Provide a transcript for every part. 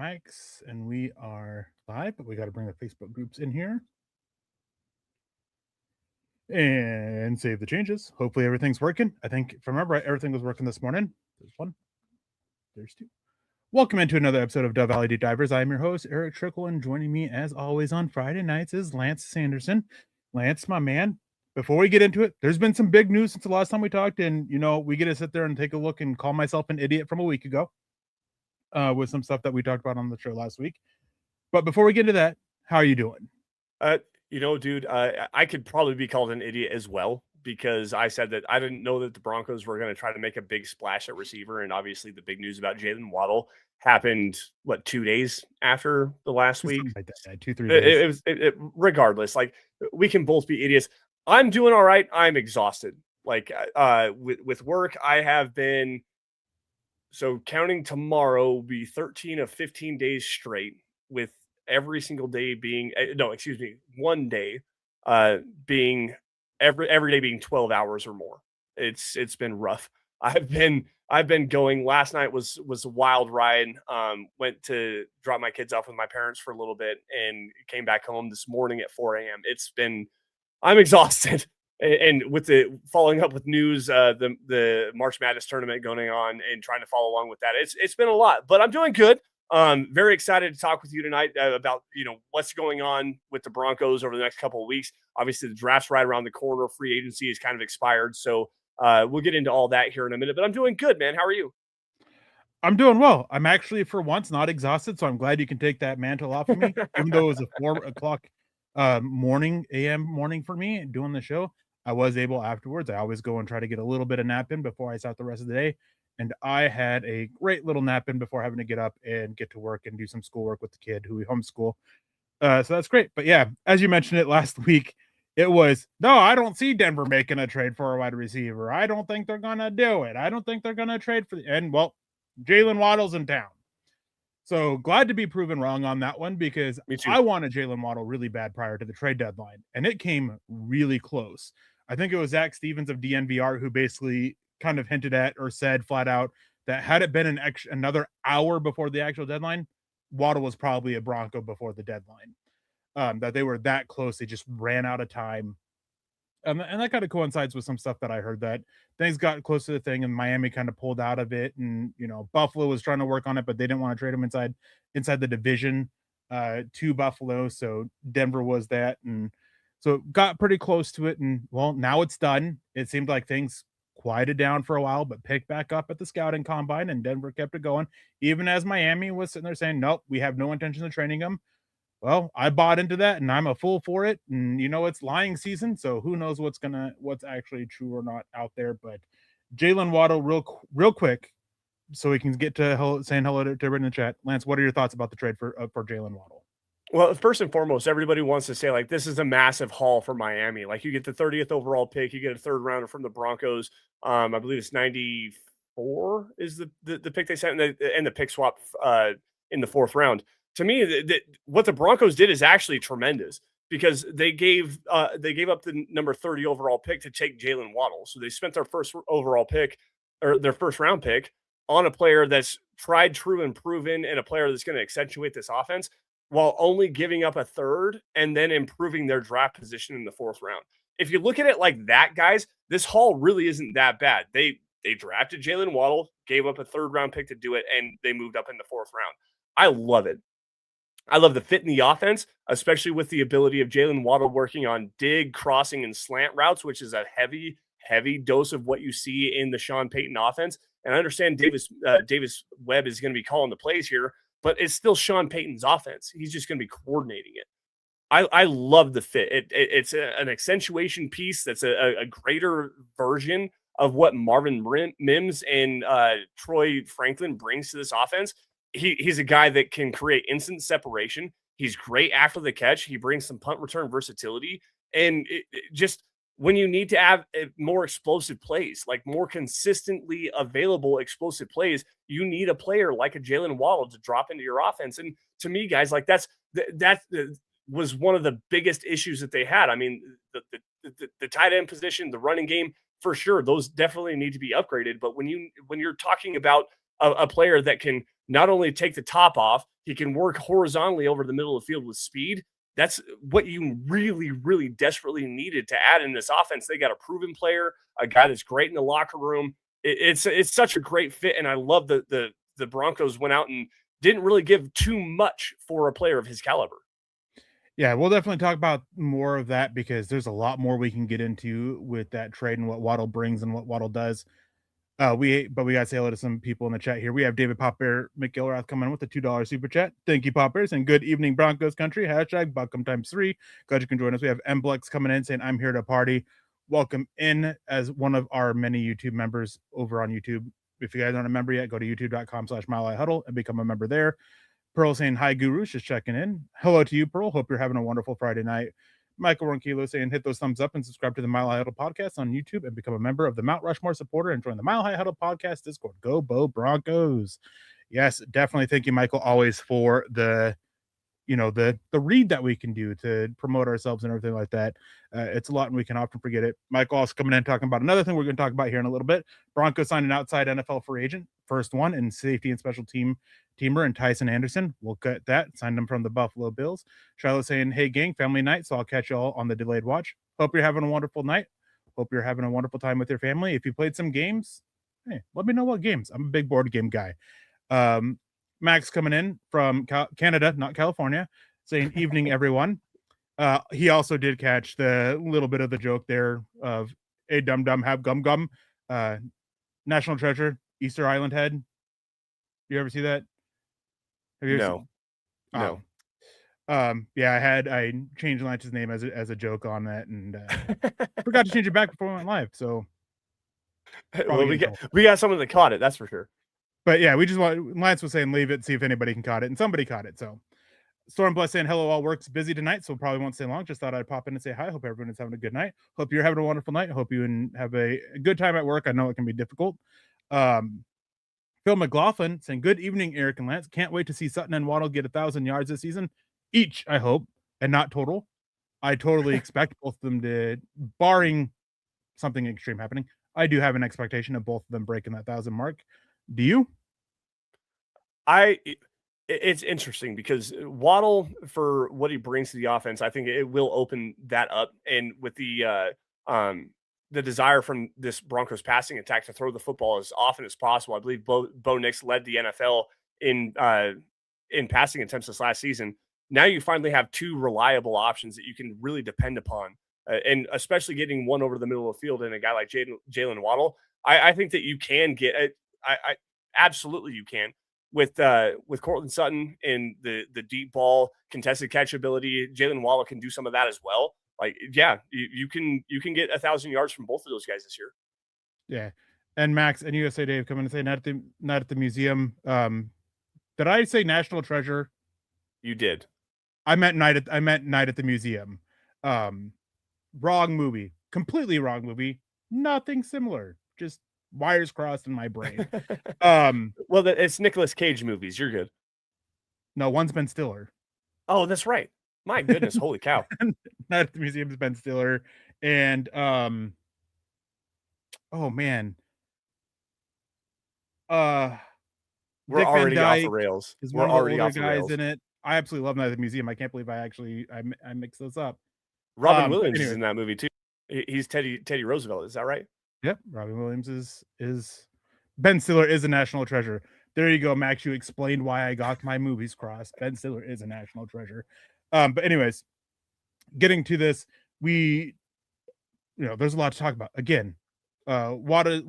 mics and we are live, but we got to bring the Facebook groups in here and save the changes. Hopefully everything's working. I think, if I remember right, everything was working this morning. There's one. There's two. Welcome into another episode of Dove Valley Deep Divers. I'm your host, Erick Trickel, and joining me as always on Friday nights is Lance Sanderson. Lance, my man, before we get into it, there's been some big news since the last time we talked, and, we get to sit there and take a look and call myself an idiot from a week ago with some stuff that we talked about on the show last week. But before we get into that, how are you doing? Dude, I could probably be called an idiot as well because I said that I didn't know that the Broncos were going to try to make a big splash at receiver. And obviously the big news about Jaylen Waddle happened, 2 days after the last week? Like that, 2-3 days. Regardless, like, we can both be idiots. I'm doing all right. I'm exhausted. Like, with work, I have been, so counting tomorrow will be 13 of 15 days straight, with every single day being, one day being every day being 12 hours or more. It's been rough. I've been going. Last night was a wild ride. Went to drop my kids off with my parents for a little bit and came back home this morning at 4 a.m. I'm exhausted. And with the following up with news, the March Madness tournament going on and trying to follow along with that, it's been a lot, but I'm doing good. Very excited to talk with you tonight about, what's going on with the Broncos over the next couple of weeks. Obviously, the draft's right around the corner. Free agency is kind of expired. So we'll get into all that here in a minute, but I'm doing good, man. How are you? I'm doing well. I'm actually, for once, not exhausted, so I'm glad you can take that mantle off of me, even though it was a 4 o'clock AM morning for me doing the show. I was able afterwards. I always go and try to get a little bit of nap in before I start the rest of the day. And I had a great little nap in before having to get up and get to work and do some schoolwork with the kid who we homeschool. So that's great. But yeah, as you mentioned it last week, it was, no, I don't see Denver making a trade for a wide receiver. I don't think they're going to do it. I don't think they're going to trade for and well, Jaylen Waddle's in town. So glad to be proven wrong on that one, because I wanted Jaylen Waddle really bad prior to the trade deadline, and it came really close. I think it was Zach Stevens of DNVR who basically kind of hinted at or said flat out that had it been another hour before the actual deadline, Waddle was probably a Bronco before the deadline. That they were that close. They just ran out of time. And that kind of coincides with some stuff that I heard, that things got close to the thing and Miami kind of pulled out of it. And, Buffalo was trying to work on it, but they didn't want to trade him inside the division to Buffalo. So Denver was that. And so it got pretty close to it. And well, now it's done. It seemed like things quieted down for a while, but picked back up at the scouting combine, and Denver kept it going, even as Miami was sitting there saying, nope, we have no intention of training him. Well, I bought into that, and I'm a fool for it. And it's lying season, so who knows what's actually true or not out there. But Jaylen Waddle, real quick, so we can get to saying hello to everyone in the chat. Lance, what are your thoughts about the trade for Jaylen Waddle? Well, first and foremost, everybody wants to say, like, this is a massive haul for Miami. Like, you get the 30th overall pick, you get a third rounder from the Broncos. I believe it's 94 is the pick they sent, and the pick swap in the fourth round. To me, what the Broncos did is actually tremendous, because they gave up the number 30 overall pick to take Jaylen Waddle. So they spent their first overall pick, or their first round pick, on a player that's tried, true, and proven, and a player that's going to accentuate this offense, while only giving up a third and then improving their draft position in the fourth round. If you look at it like that, guys, this haul really isn't that bad. They drafted Jaylen Waddle, gave up a third round pick to do it, and they moved up in the fourth round. I love it. I love the fit in the offense, especially with the ability of Jaylen Waddle working on dig, crossing, and slant routes, which is a heavy, heavy dose of what you see in the Sean Payton offense. And I understand Davis Webb is going to be calling the plays here, but it's still Sean Payton's offense. He's just going to be coordinating it. I love the fit. It's an accentuation piece that's a greater version of what Marvin Mims and Troy Franklin brings to this offense. He's a guy that can create instant separation. He's great after the catch. He brings some punt return versatility. And just when you need to have more explosive plays, like more consistently available explosive plays, you need a player like a Jaylen Waddle to drop into your offense. And to me, guys, like that was one of the biggest issues that they had. I mean, the tight end position, the running game, for sure, those definitely need to be upgraded. But when you're talking about a player that can not only take the top off, he can work horizontally over the middle of the field with speed. That's what you really, really desperately needed to add in this offense. They got a proven player, a guy that's great in the locker room. It's such a great fit, and I love the Broncos went out and didn't really give too much for a player of his caliber. Yeah, we'll definitely talk about more of that because there's a lot more we can get into with that trade and what Waddle brings and what Waddle does. We gotta say hello to some people in the chat here. We have David Pop Bear McGilrath coming in with a $2 super chat. Thank you, Pop Bears, and good evening, Broncos country. Hashtag Buckham ×3. Glad you can join us. We have Mblex coming in saying, I'm here to party. Welcome in as one of our many YouTube members over on YouTube. If you guys aren't a member yet, go to youtube.com/MileHighHuddle and become a member there. Pearl saying, hi, Gurus, just checking in. Hello to you, Pearl. Hope you're having a wonderful Friday night. Michael Ronquillo saying, hit those thumbs up and subscribe to the Mile High Huddle podcast on YouTube and become a member of the Mount Rushmore supporter and join the Mile High Huddle podcast Discord. Go Bo Broncos. Yes, definitely. Thank you, Michael, always for the read that we can do to promote ourselves and everything like that. It's a lot and we can often forget it. Michael also coming in talking about another thing we're going to talk about here in a little bit. Broncos signed an outside NFL free agent, first one in safety and special teamer and Tyson Anderson. We'll get that. Signed him from the Buffalo Bills. Charlotte saying, hey gang, family night. So I'll catch you all on the delayed watch. Hope you're having a wonderful night. Hope you're having a wonderful time with your family. If you played some games, hey, let me know what games. I'm a big board game guy. Max coming in from Canada, not California, saying evening, everyone. He also did catch the little bit of the joke there of a dum dum have gum gum. National Treasure, Easter Island Head. You ever see that? Have you ever No. seen? No. Yeah, I changed Lance's name as a joke on that, and forgot to change it back before we went live. So, well, we got someone that caught it, that's for sure. But yeah, Lance was saying leave it, see if anybody can caught it, and somebody caught it. So Stormbless saying hello, all work's busy tonight, so probably won't stay long. Just thought I'd pop in and say hi. Hope everyone is having a good night. Hope you're having a wonderful night. Hope you have a good time at work. I know it can be difficult. Phil McLaughlin saying good evening, Eric and Lance. Can't wait to see Sutton and Waddle get 1,000 yards this season each. I hope, and not total. I totally expect both of them to, barring something extreme happening. I do have an expectation of both of them breaking that 1,000 mark. Do you? It's interesting because Waddle, for what he brings to the offense, I think it will open that up. And with the desire from this Broncos passing attack to throw the football as often as possible, I believe Bo Nix led the NFL in passing attempts this last season. Now you finally have two reliable options that you can really depend upon, and especially getting one over the middle of the field and a guy like Jaylen Waddle. I think that you can get it. I absolutely you can with Courtland Sutton and the deep ball contested catch ability. Jaylen Waddle can do some of that as well. Like, yeah, you can get 1,000 yards from both of those guys this year. Yeah, and Max and USA Dave coming to say not at the museum. Did I say National Treasure? You did. I meant night at the museum. Wrong movie. Completely wrong movie. Nothing similar. Just wires crossed in my brain. Well, it's Nicolas Cage movies. You're good. No, one's Ben Stiller. Oh, that's right. My goodness, holy cow! Not at the museum's Ben Stiller, and oh man, we're Dick already Van Dyke off the rails. is We're one of the already older off the guys rails. in it. I absolutely love Night at the Museum. I can't believe I mixed those up. Robin Williams is in that movie too. He's Teddy Roosevelt. Is that right? Yep. Robin Williams is Ben Stiller is a national treasure. There you go, Max. You explained why I got my movies crossed. Ben Stiller is a national treasure. But anyways, getting to this, there's a lot to talk about. Again, what is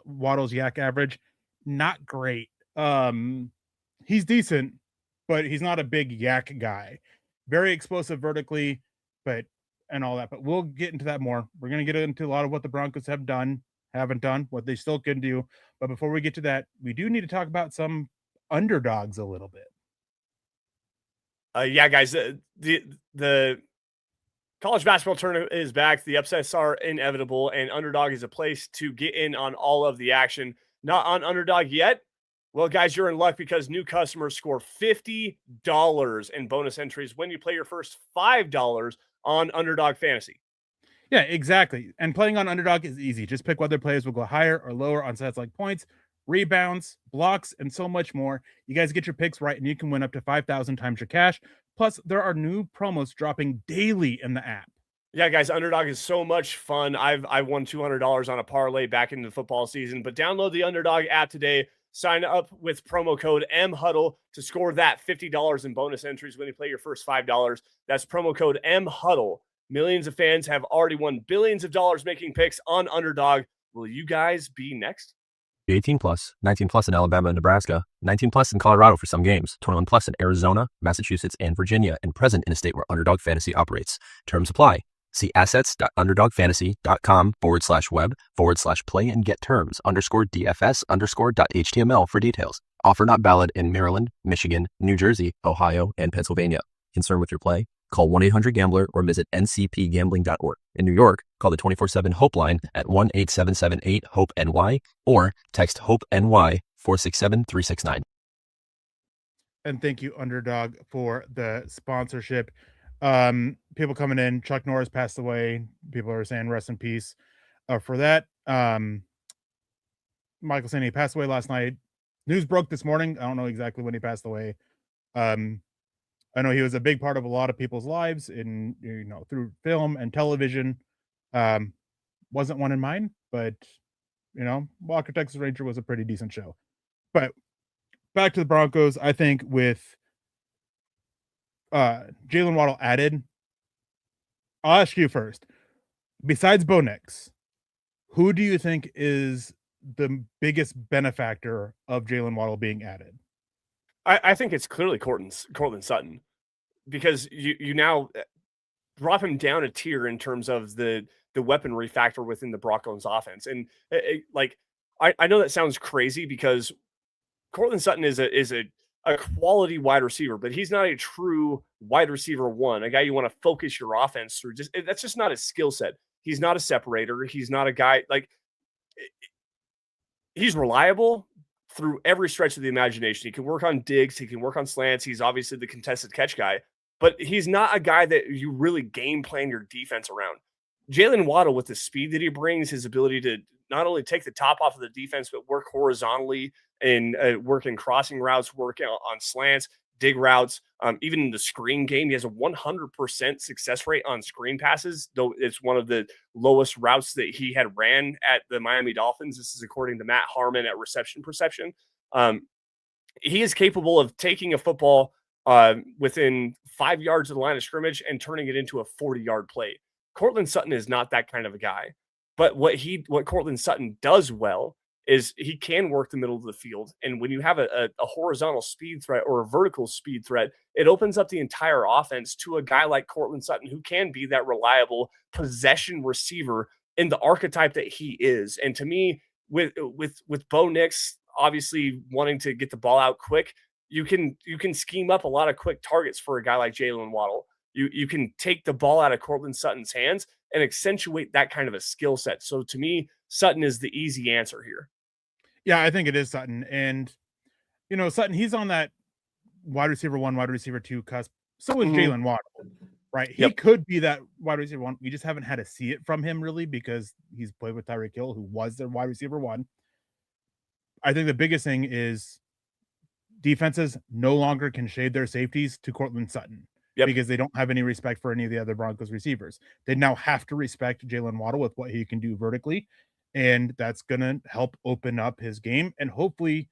Waddle's yak average? Not great. He's decent, but he's not a big yak guy. Very explosive vertically, and all that. But we'll get into that more. We're going to get into a lot of what the Broncos haven't done, what they still can do. But before we get to that, we do need to talk about some underdogs a little bit. Yeah, guys, the college basketball tournament is back. The upsets are inevitable, and Underdog is a place to get in on all of the action. Not on Underdog yet? Well, guys, you're in luck because new customers score $50 in bonus entries when you play your first $5 on Underdog Fantasy. Yeah, exactly. And playing on Underdog is easy. Just pick whether players will go higher or lower on sets like points, rebounds, blocks, and so much more. You guys get your picks right, and you can win up to 5,000 times your cash. Plus, there are new promos dropping daily in the app. Yeah, guys, Underdog is so much fun. I won $200 on a parlay back into the football season, but download the Underdog app today. Sign up with promo code MHuddle to score that $50 in bonus entries when you play your first $5. That's promo code MHuddle. Millions of fans have already won billions of dollars making picks on Underdog. Will you guys be next? 18 plus, 19 plus in Alabama and Nebraska, 19 plus in Colorado for some games, 21 plus in Arizona, Massachusetts, and Virginia, and present in a state where Underdog Fantasy operates. Terms apply. See assets.underdogfantasy.com/web/play and get terms _DFS_.html for details. Offer not valid in Maryland, Michigan, New Jersey, Ohio, and Pennsylvania. Concerned with your play? Call 1-800-GAMBLER or visit ncpgambling.org. In New York, call the 24/7 Hope line at 1-877-8-HOPE-NY or text HOPE-NY 467-369. And thank you, Underdog, for the sponsorship. People coming in, Chuck Norris passed away. People are saying rest in peace for that. Michael saying he passed away last night. News broke this morning. I don't know exactly when he passed away. I know he was a big part of a lot of people's lives in, through film and television. Wasn't one in mine, but Walker Texas Ranger was a pretty decent show. But back to the Broncos, I think with Jaylen Waddle added, I'll ask you first. Besides Bo Nix, who do you think is the biggest benefactor of Jaylen Waddle being added? I think it's clearly Courtland Sutton, because you now drop him down a tier in terms of the weaponry factor within the Broncos offense. And I know that sounds crazy because Courtland Sutton is a quality wide receiver, but he's not a true wide receiver one, a guy you want to focus your offense through. That's just not his skill set. He's not a separator. He's not a guy he's reliable through every stretch of the imagination. He can work on digs. He can work on slants. He's obviously the contested catch guy, but he's not a guy that you really game plan your defense around. Jaylen Waddle, with the speed that he brings, his ability to not only take the top off of the defense, but work horizontally and work in crossing routes, work on slants, dig routes, even in the screen game. He has a 100% success rate on screen passes, though it's one of the lowest routes that he had ran at the Miami Dolphins. This is according to Matt Harmon at Reception Perception. He is capable of taking a football within 5 yards of the line of scrimmage and turning it into a 40-yard play. Courtland Sutton is not that kind of a guy. But what Courtland Sutton does well is he can work the middle of the field. And when you have a horizontal speed threat or a vertical speed threat, it opens up the entire offense to a guy like Courtland Sutton, who can be that reliable possession receiver in the archetype that he is. And to me, with Bo Nix obviously wanting to get the ball out quick, you can scheme up a lot of quick targets for a guy like Jaylen Waddle. You can take the ball out of Courtland Sutton's hands and accentuate that kind of a skill set. So to me, Sutton is the easy answer here. Yeah, I think it is Sutton. And, Sutton, he's on that wide receiver 1, wide receiver 2 cusp. So is Jaylen Waddle, right? He could be that wide receiver 1. We just haven't had to see it from him really because he's played with Tyreek Hill, who was their wide receiver 1. I think the biggest thing is defenses no longer can shade their safeties to Courtland Sutton. Because they don't have any respect for any of the other Broncos receivers. They now have to respect Jaylen Waddle with what he can do vertically, and that's going to help open up his game, and hopefully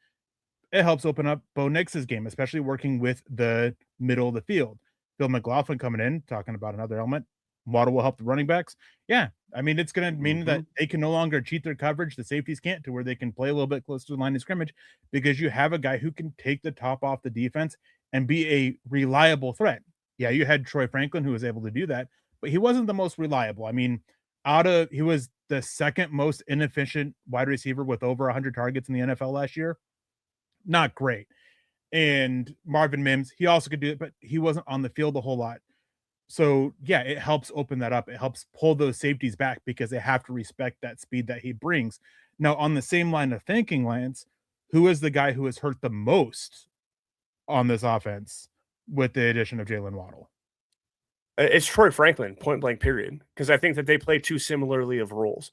it helps open up Bo Nix's game, especially working with the middle of the field. Phil McLaughlin coming in, talking about another element. Waddle will help the running backs. Yeah, I mean, it's going to mean that they can no longer cheat their coverage. The safeties can't, to where they can play a little bit closer to the line of scrimmage because you have a guy who can take the top off the defense and be a reliable threat. Yeah, you had Troy Franklin who was able to do that, but he wasn't the most reliable. I mean, he was the second most inefficient wide receiver with over 100 targets in the NFL last year. Not great. And Marvin Mims, he also could do it, but he wasn't on the field a whole lot. So, yeah, it helps open that up. It helps pull those safeties back because they have to respect that speed that he brings. Now, on the same line of thinking, Lance, who is the guy who has hurt the most on this offense with the addition of Jaylen Waddle? It's Troy Franklin, point blank period, because I think that they play too similarly of roles.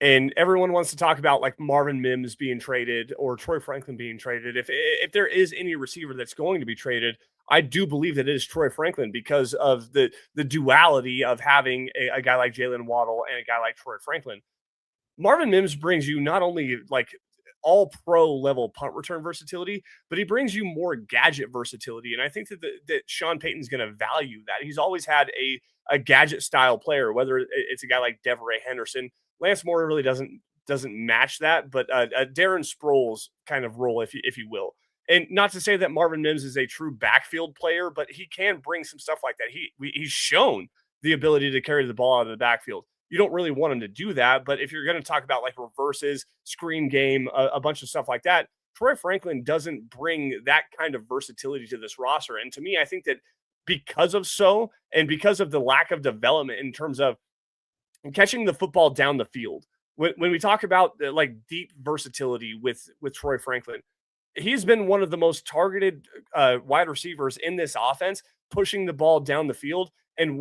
And everyone wants to talk about like Marvin Mims being traded or Troy Franklin being traded. If there is any receiver that's going to be traded, I do believe that it is Troy Franklin because of the duality of having a guy like Jaylen Waddle and a guy like Troy Franklin. Marvin Mims brings you not only like all pro level punt return versatility, but he brings you more gadget versatility. And I think that Sean Payton's going to value that. He's always had a gadget style player, whether it's a guy like Deveray Henderson. Lance Moore really doesn't match that, but Darren Sproles kind of role, if you will. And not to say that Marvin Mims is a true backfield player, but he can bring some stuff like that. He's shown the ability to carry the ball out of the backfield. You don't really want him to do that, but if you're going to talk about like reverses, screen game, a bunch of stuff like that, Troy Franklin doesn't bring that kind of versatility to this roster. And to me, I think that because of and because of the lack of development in terms of catching the football down the field, when we talk about like deep versatility with Troy Franklin, he's been one of the most targeted wide receivers in this offense, pushing the ball down the field, and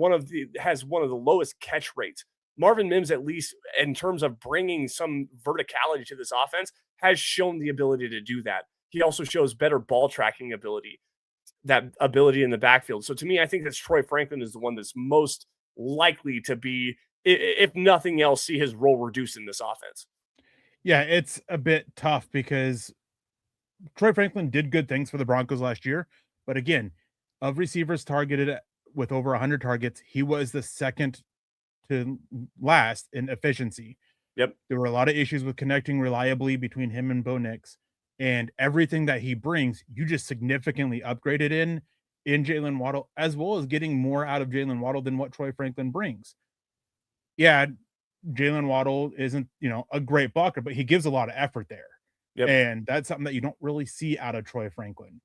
has one of the lowest catch rates. Marvin Mims, at least in terms of bringing some verticality to this offense, has shown the ability to do that. He also shows better ball tracking ability, that ability in the backfield. So to me, I think that Troy Franklin is the one that's most likely to be, if nothing else, see his role reduced in this offense. Yeah, it's a bit tough because Troy Franklin did good things for the Broncos last year. But again, of receivers targeted with over 100 targets, he was the second to last in efficiency. Yep. There were a lot of issues with connecting reliably between him and Bo Nix, and everything that he brings, you just significantly upgraded in Jaylen Waddle, as well as getting more out of Jaylen Waddle than what Troy Franklin brings. Yeah, Jaylen Waddle isn't, a great blocker, but he gives a lot of effort there. Yep. And that's something that you don't really see out of Troy Franklin.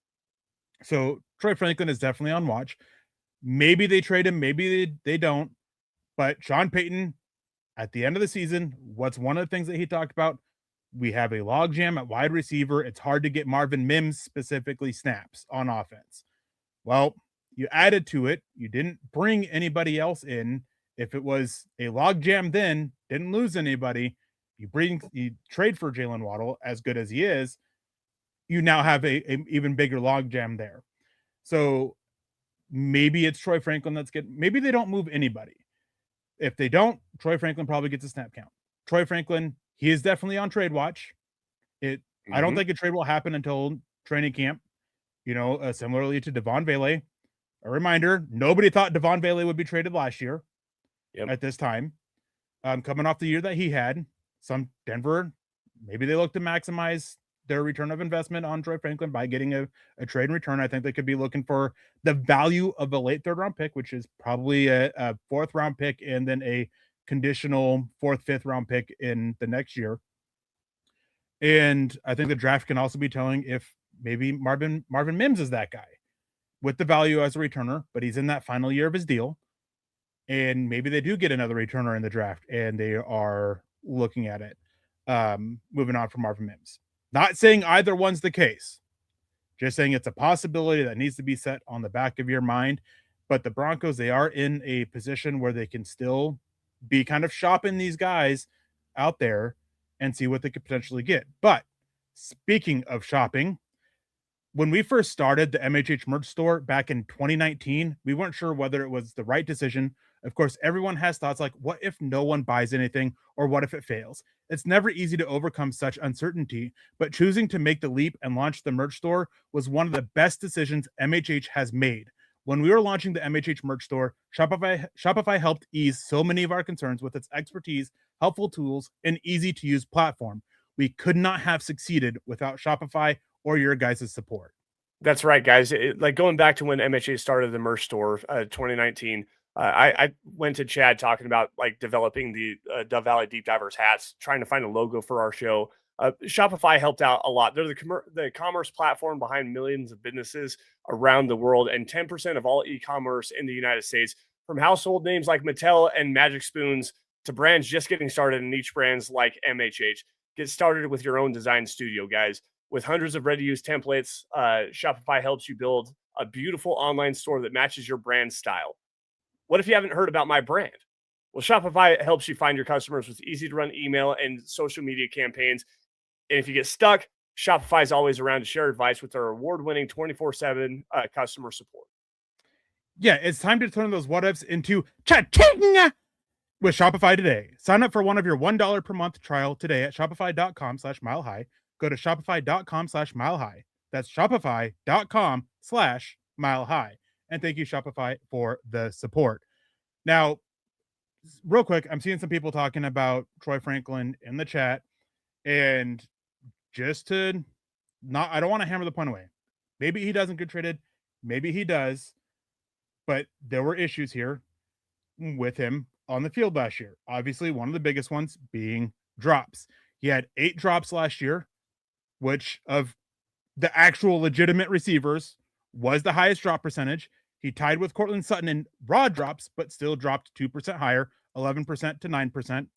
So Troy Franklin is definitely on watch. Maybe they trade him, maybe they don't. But Sean Payton, at the end of the season, what's one of the things that he talked about? We have a logjam at wide receiver. It's hard to get Marvin Mims specifically snaps on offense. Well, you added to it. You didn't bring anybody else in. If it was a logjam then, didn't lose anybody, you trade for Jaylen Waddle, as good as he is, you now have a even bigger logjam there. So maybe it's Troy Franklin that's maybe they don't move anybody. If they don't, Troy Franklin probably gets a snap count. Troy Franklin, he is definitely on trade watch. I don't think a trade will happen until training camp, similarly to Devon Vele. A reminder, nobody thought Devon Vele would be traded last year at this time. Coming off the year that he had, some Denver, maybe they look to maximize their return of investment on Troy Franklin by getting a trade and return. I think they could be looking for the value of a late third round pick, which is probably a fourth round pick and then a conditional fourth, fifth round pick in the next year. And I think the draft can also be telling if maybe Marvin Mims is that guy with the value as a returner, but he's in that final year of his deal. And maybe they do get another returner in the draft and they are looking at it. Moving on from Marvin Mims. Not saying either one's the case. Just saying it's a possibility that needs to be set on the back of your mind. But the Broncos, they are in a position where they can still be kind of shopping these guys out there and see what they could potentially get. But speaking of shopping, when we first started the MHH merch store back in 2019, we weren't sure whether it was the right decision. Of course, everyone has thoughts like, what if no one buys anything, or what if it fails? It's never easy to overcome such uncertainty, but choosing to make the leap and launch the merch store was one of the best decisions MHH has made. When we were launching the MHH merch store, Shopify helped ease so many of our concerns with its expertise, helpful tools, and easy-to-use platform. We could not have succeeded without Shopify or your guys' support. That's right, guys. Like going back to when MHA started the merch store, 2019, I went to Chad talking about like developing the Dove Valley Deep Divers hats, trying to find a logo for our show. Shopify helped out a lot. They're the commerce platform behind millions of businesses around the world, and 10% of all e-commerce in the United States, from household names like Mattel and Magic Spoons to brands just getting started in niche brands like MHH. Get started with your own design studio, guys. With hundreds of ready-to-use templates, Shopify helps you build a beautiful online store that matches your brand style. What if you haven't heard about my brand? Well, Shopify helps you find your customers with easy-to-run email and social media campaigns. And if you get stuck, Shopify is always around to share advice with their award-winning 24/7 customer support. Yeah, it's time to turn those what ifs into cha-ching with Shopify today. Sign up for one of your $1 per month trial today at shopify.com/milehigh. Go to shopify.com/milehigh. That's shopify.com/milehigh. And thank you, Shopify, for the support. Now, real quick, I'm seeing some people talking about Troy Franklin in the chat, and just to I don't want to hammer the point away. Maybe he doesn't get traded. Maybe he does. But there were issues here with him on the field last year. Obviously, one of the biggest ones being drops. He had 8 drops last year, which of the actual legitimate receivers was the highest drop percentage. He tied with Cortland Sutton in raw drops, but still dropped 2% higher, 11% to 9%.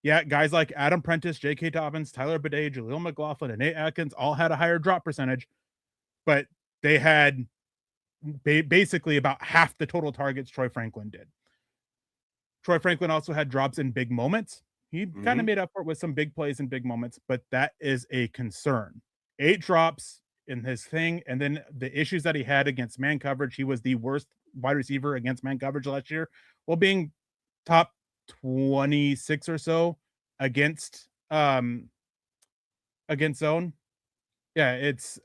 Yeah, guys like Adam Prentice, J.K. Dobbins, Tyler Bidet, Jaleel McLaughlin, and Nate Atkins all had a higher drop percentage, but they had basically about half the total targets Troy Franklin did. Troy Franklin also had drops in big moments. He kind of made up for it with some big plays and big moments, but that is a concern. 8 drops in his thing, and then the issues that he had against man coverage. He was the worst wide receiver against man coverage last year, while being top 26 or so against zone. Yeah, it's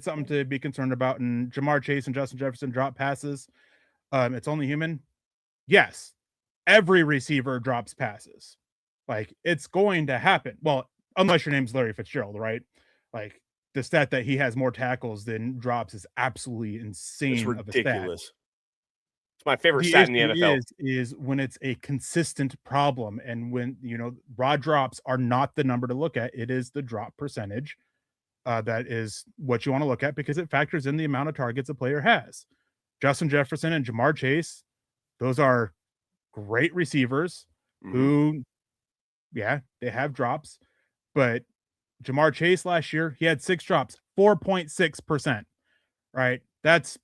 something to be concerned about. And Jamar Chase and Justin Jefferson drop passes. It's only human. Yes, every receiver drops passes. Like, it's going to happen. Well, unless your name's Larry Fitzgerald, right? Like, the stat that he has more tackles than drops is absolutely insane. It's ridiculous. It's my favorite The stat in the issue NFL. is when it's a consistent problem, and when raw drops are not the number to look at. It is the drop percentage. That is what you want to look at, because it factors in the amount of targets a player has. Justin Jefferson and Jamar Chase, those are great receivers who, yeah, they have drops, but Jamar Chase last year, he had 6 drops, 4.6%, right? That's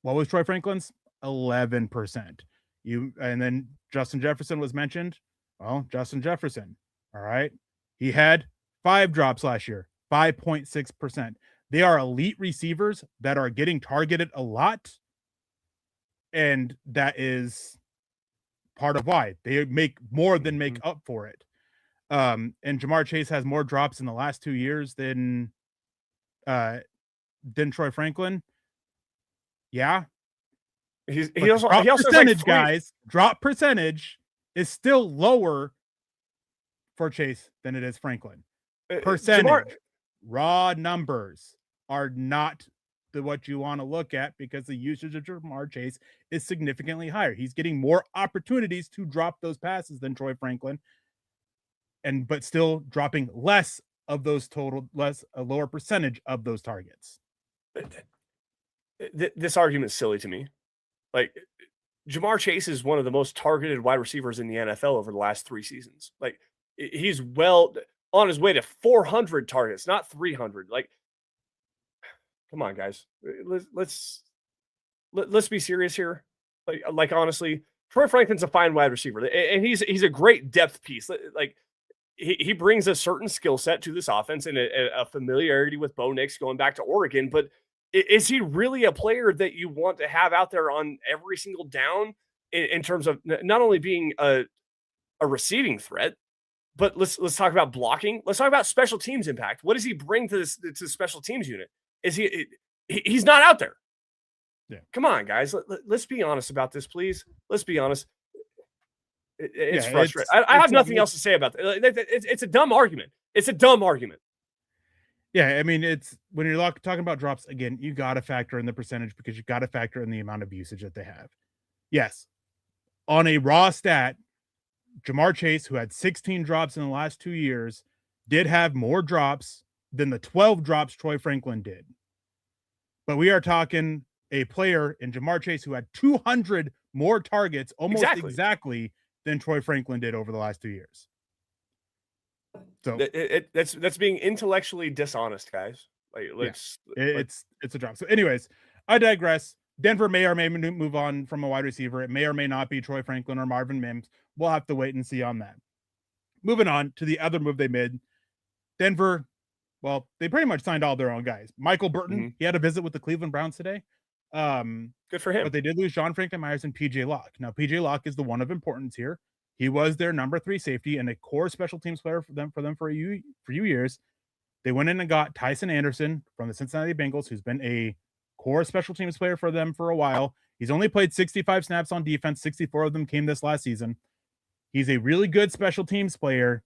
what was Troy Franklin's 11%. And then Justin Jefferson was mentioned. Well, Justin Jefferson, all right, he had 5 drops last year, 5.6%. They are elite receivers that are getting targeted a lot, and that is part of why they make more than make up for it. And Jamar Chase has more drops in the last 2 years than Troy Franklin. Yeah. He also percentage, like guys, drop percentage is still lower for Chase than it is Franklin. Percentage, raw numbers are not what you want to look at, because the usage of Jamar Chase is significantly higher. He's getting more opportunities to drop those passes than Troy Franklin, but still dropping less of those a lower percentage of those targets. This argument's silly to me. Like, Jamar Chase is one of the most targeted wide receivers in the NFL over the last 3 seasons. Like, he's well on his way to 400 targets, not 300. Like, come on, guys. Let's be serious here. Like honestly, Troy Franklin's a fine wide receiver, and he's a great depth piece. Like, he brings a certain skill set to this offense and a familiarity with Bo Nix going back to Oregon. But is he really a player that you want to have out there on every single down in terms of not only being a receiving threat, but let's talk about blocking. Let's talk about special teams impact. What does he bring to the special teams unit? He's not out there. Yeah. Come on, guys. Let's be honest about this, please. Let's be honest. It's frustrating. I have nothing else to say about it. It's a dumb argument. It's a dumb argument. Yeah, I mean, it's when you're talking about drops, again, you got to factor in the percentage, because you got to factor in the amount of usage that they have. Yes, on a raw stat, Jamar Chase, who had 16 drops in the last 2 years, did have more drops than the 12 drops Troy Franklin did. But we are talking a player in Jamar Chase who had 200 more targets, almost exactly than Troy Franklin did over the last 2 years. So that's being intellectually dishonest, guys. Like, it's a drop. So anyways, I digress. Denver may or may move on from a wide receiver. It may or may not be Troy Franklin or Marvin Mims. We'll have to wait and see on that. Moving on to the other move they made. Denver, well, they pretty much signed all their own guys. Michael Burton, he had a visit with the Cleveland Browns today. Good for him. But they did lose John Franklin Myers and PJ Locke. Now, PJ Locke is the one of importance here. He was their number 3 safety and a core special teams player for them for a few years. They went in and got Tyson Anderson from the Cincinnati Bengals, who's been a core special teams player for them for a while. He's only played 65 snaps on defense. 64 of them came this last season. He's a really good special teams player.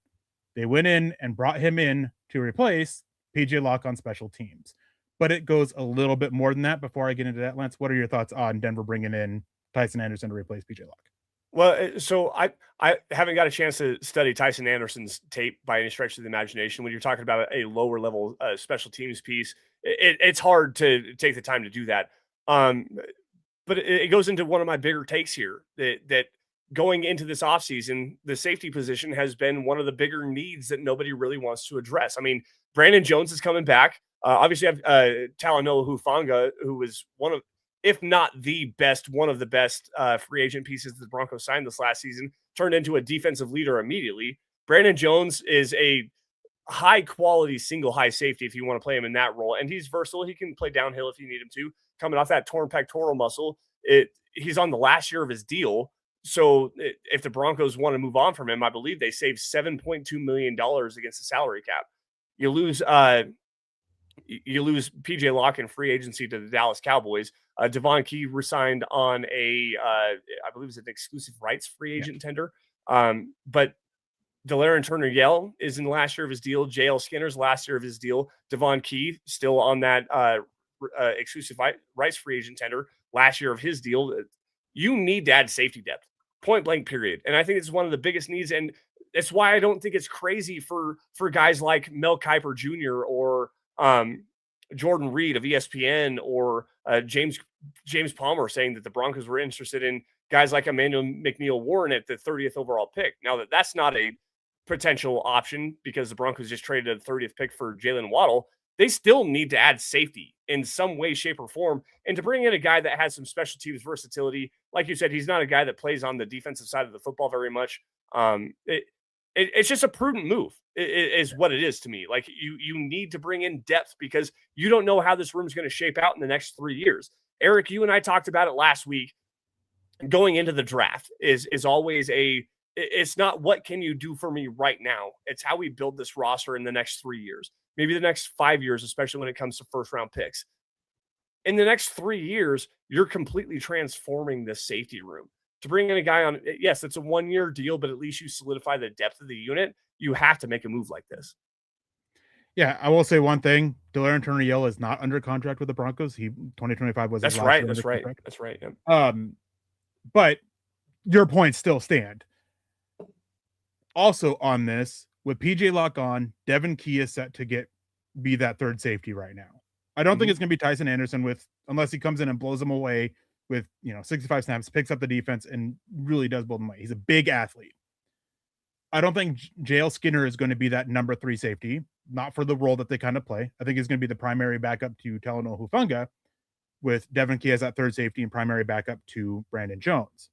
They went in and brought him in to replace PJ Locke on special teams. But it goes a little bit more than that. Before I get into that, Lance, what are your thoughts on Denver bringing in Tyson Anderson to replace PJ Locke? Well, so I haven't got a chance to study Tyson Anderson's tape by any stretch of the imagination. When you're talking about a lower level special teams piece, it's hard to take the time to do that. But it goes into one of my bigger takes here that going into this offseason, the safety position has been one of the bigger needs that nobody really wants to address. I mean, Brandon Jones is coming back. Obviously, I have Talanoa Hufanga, who was one of, if not the best, one of the best free agent pieces that the Broncos signed this last season, turned into a defensive leader immediately. Brandon Jones is a high-quality single high safety if you want to play him in that role, and he's versatile. He can play downhill if you need him to. Coming off that torn pectoral muscle, he's on the last year of his deal. So if the Broncos want to move on from him, I believe they saved $7.2 million against the salary cap. You lose PJ Locke in free agency to the Dallas Cowboys. Devon Key resigned on I believe it's an exclusive rights free agent tender. But Delaren Turner-Yell is in the last year of his deal. JL Skinner's last year of his deal. Devon Key still on that exclusive rights free agent tender, last year of his deal. You need to add safety depth, point blank period. And I think it's one of the biggest needs. And that's why I don't think it's crazy for guys like Mel Kiper Jr. or Jordan Reed of ESPN or James Palmer saying that the Broncos were interested in guys like Emmanuel McNeil-Warren at the 30th overall pick. Now that's not a potential option because the Broncos just traded a 30th pick for Jaylen Waddle. They still need to add safety in some way, shape, or form. And to bring in a guy that has some special teams versatility, like you said, he's not a guy that plays on the defensive side of the football very much. It's just a prudent move is what it is to me. Like you need to bring in depth because you don't know how this room is going to shape out in the next 3 years. Eric, you and I talked about it last week. Going into the draft is always it's not what can you do for me right now. It's how we build this roster in the next 3 years, maybe the next 5 years, especially when it comes to first round picks. In the next 3 years, you're completely transforming this safety room. To bring in a guy on, yes, it's a 1 year deal, but at least you solidify the depth of the unit. You have to make a move like this. Yeah, I will say one thing. Delaren Turner-Yell is not under contract with the Broncos. 2025 was his last year under contract. That's right. Yeah. But your points still stand. Also on this, with PJ Locke on, Devin Key is set to be that third safety right now. I don't think it's going to be Tyson Anderson unless he comes in and blows them away with 65 snaps, picks up the defense, and really does blow them away. He's a big athlete. I don't think JL Skinner is going to be that number 3 safety, not for the role that they kind of play. I think he's going to be the primary backup to Talanoa Hufanga, with Devin Key as that third safety and primary backup to Brandon Jones.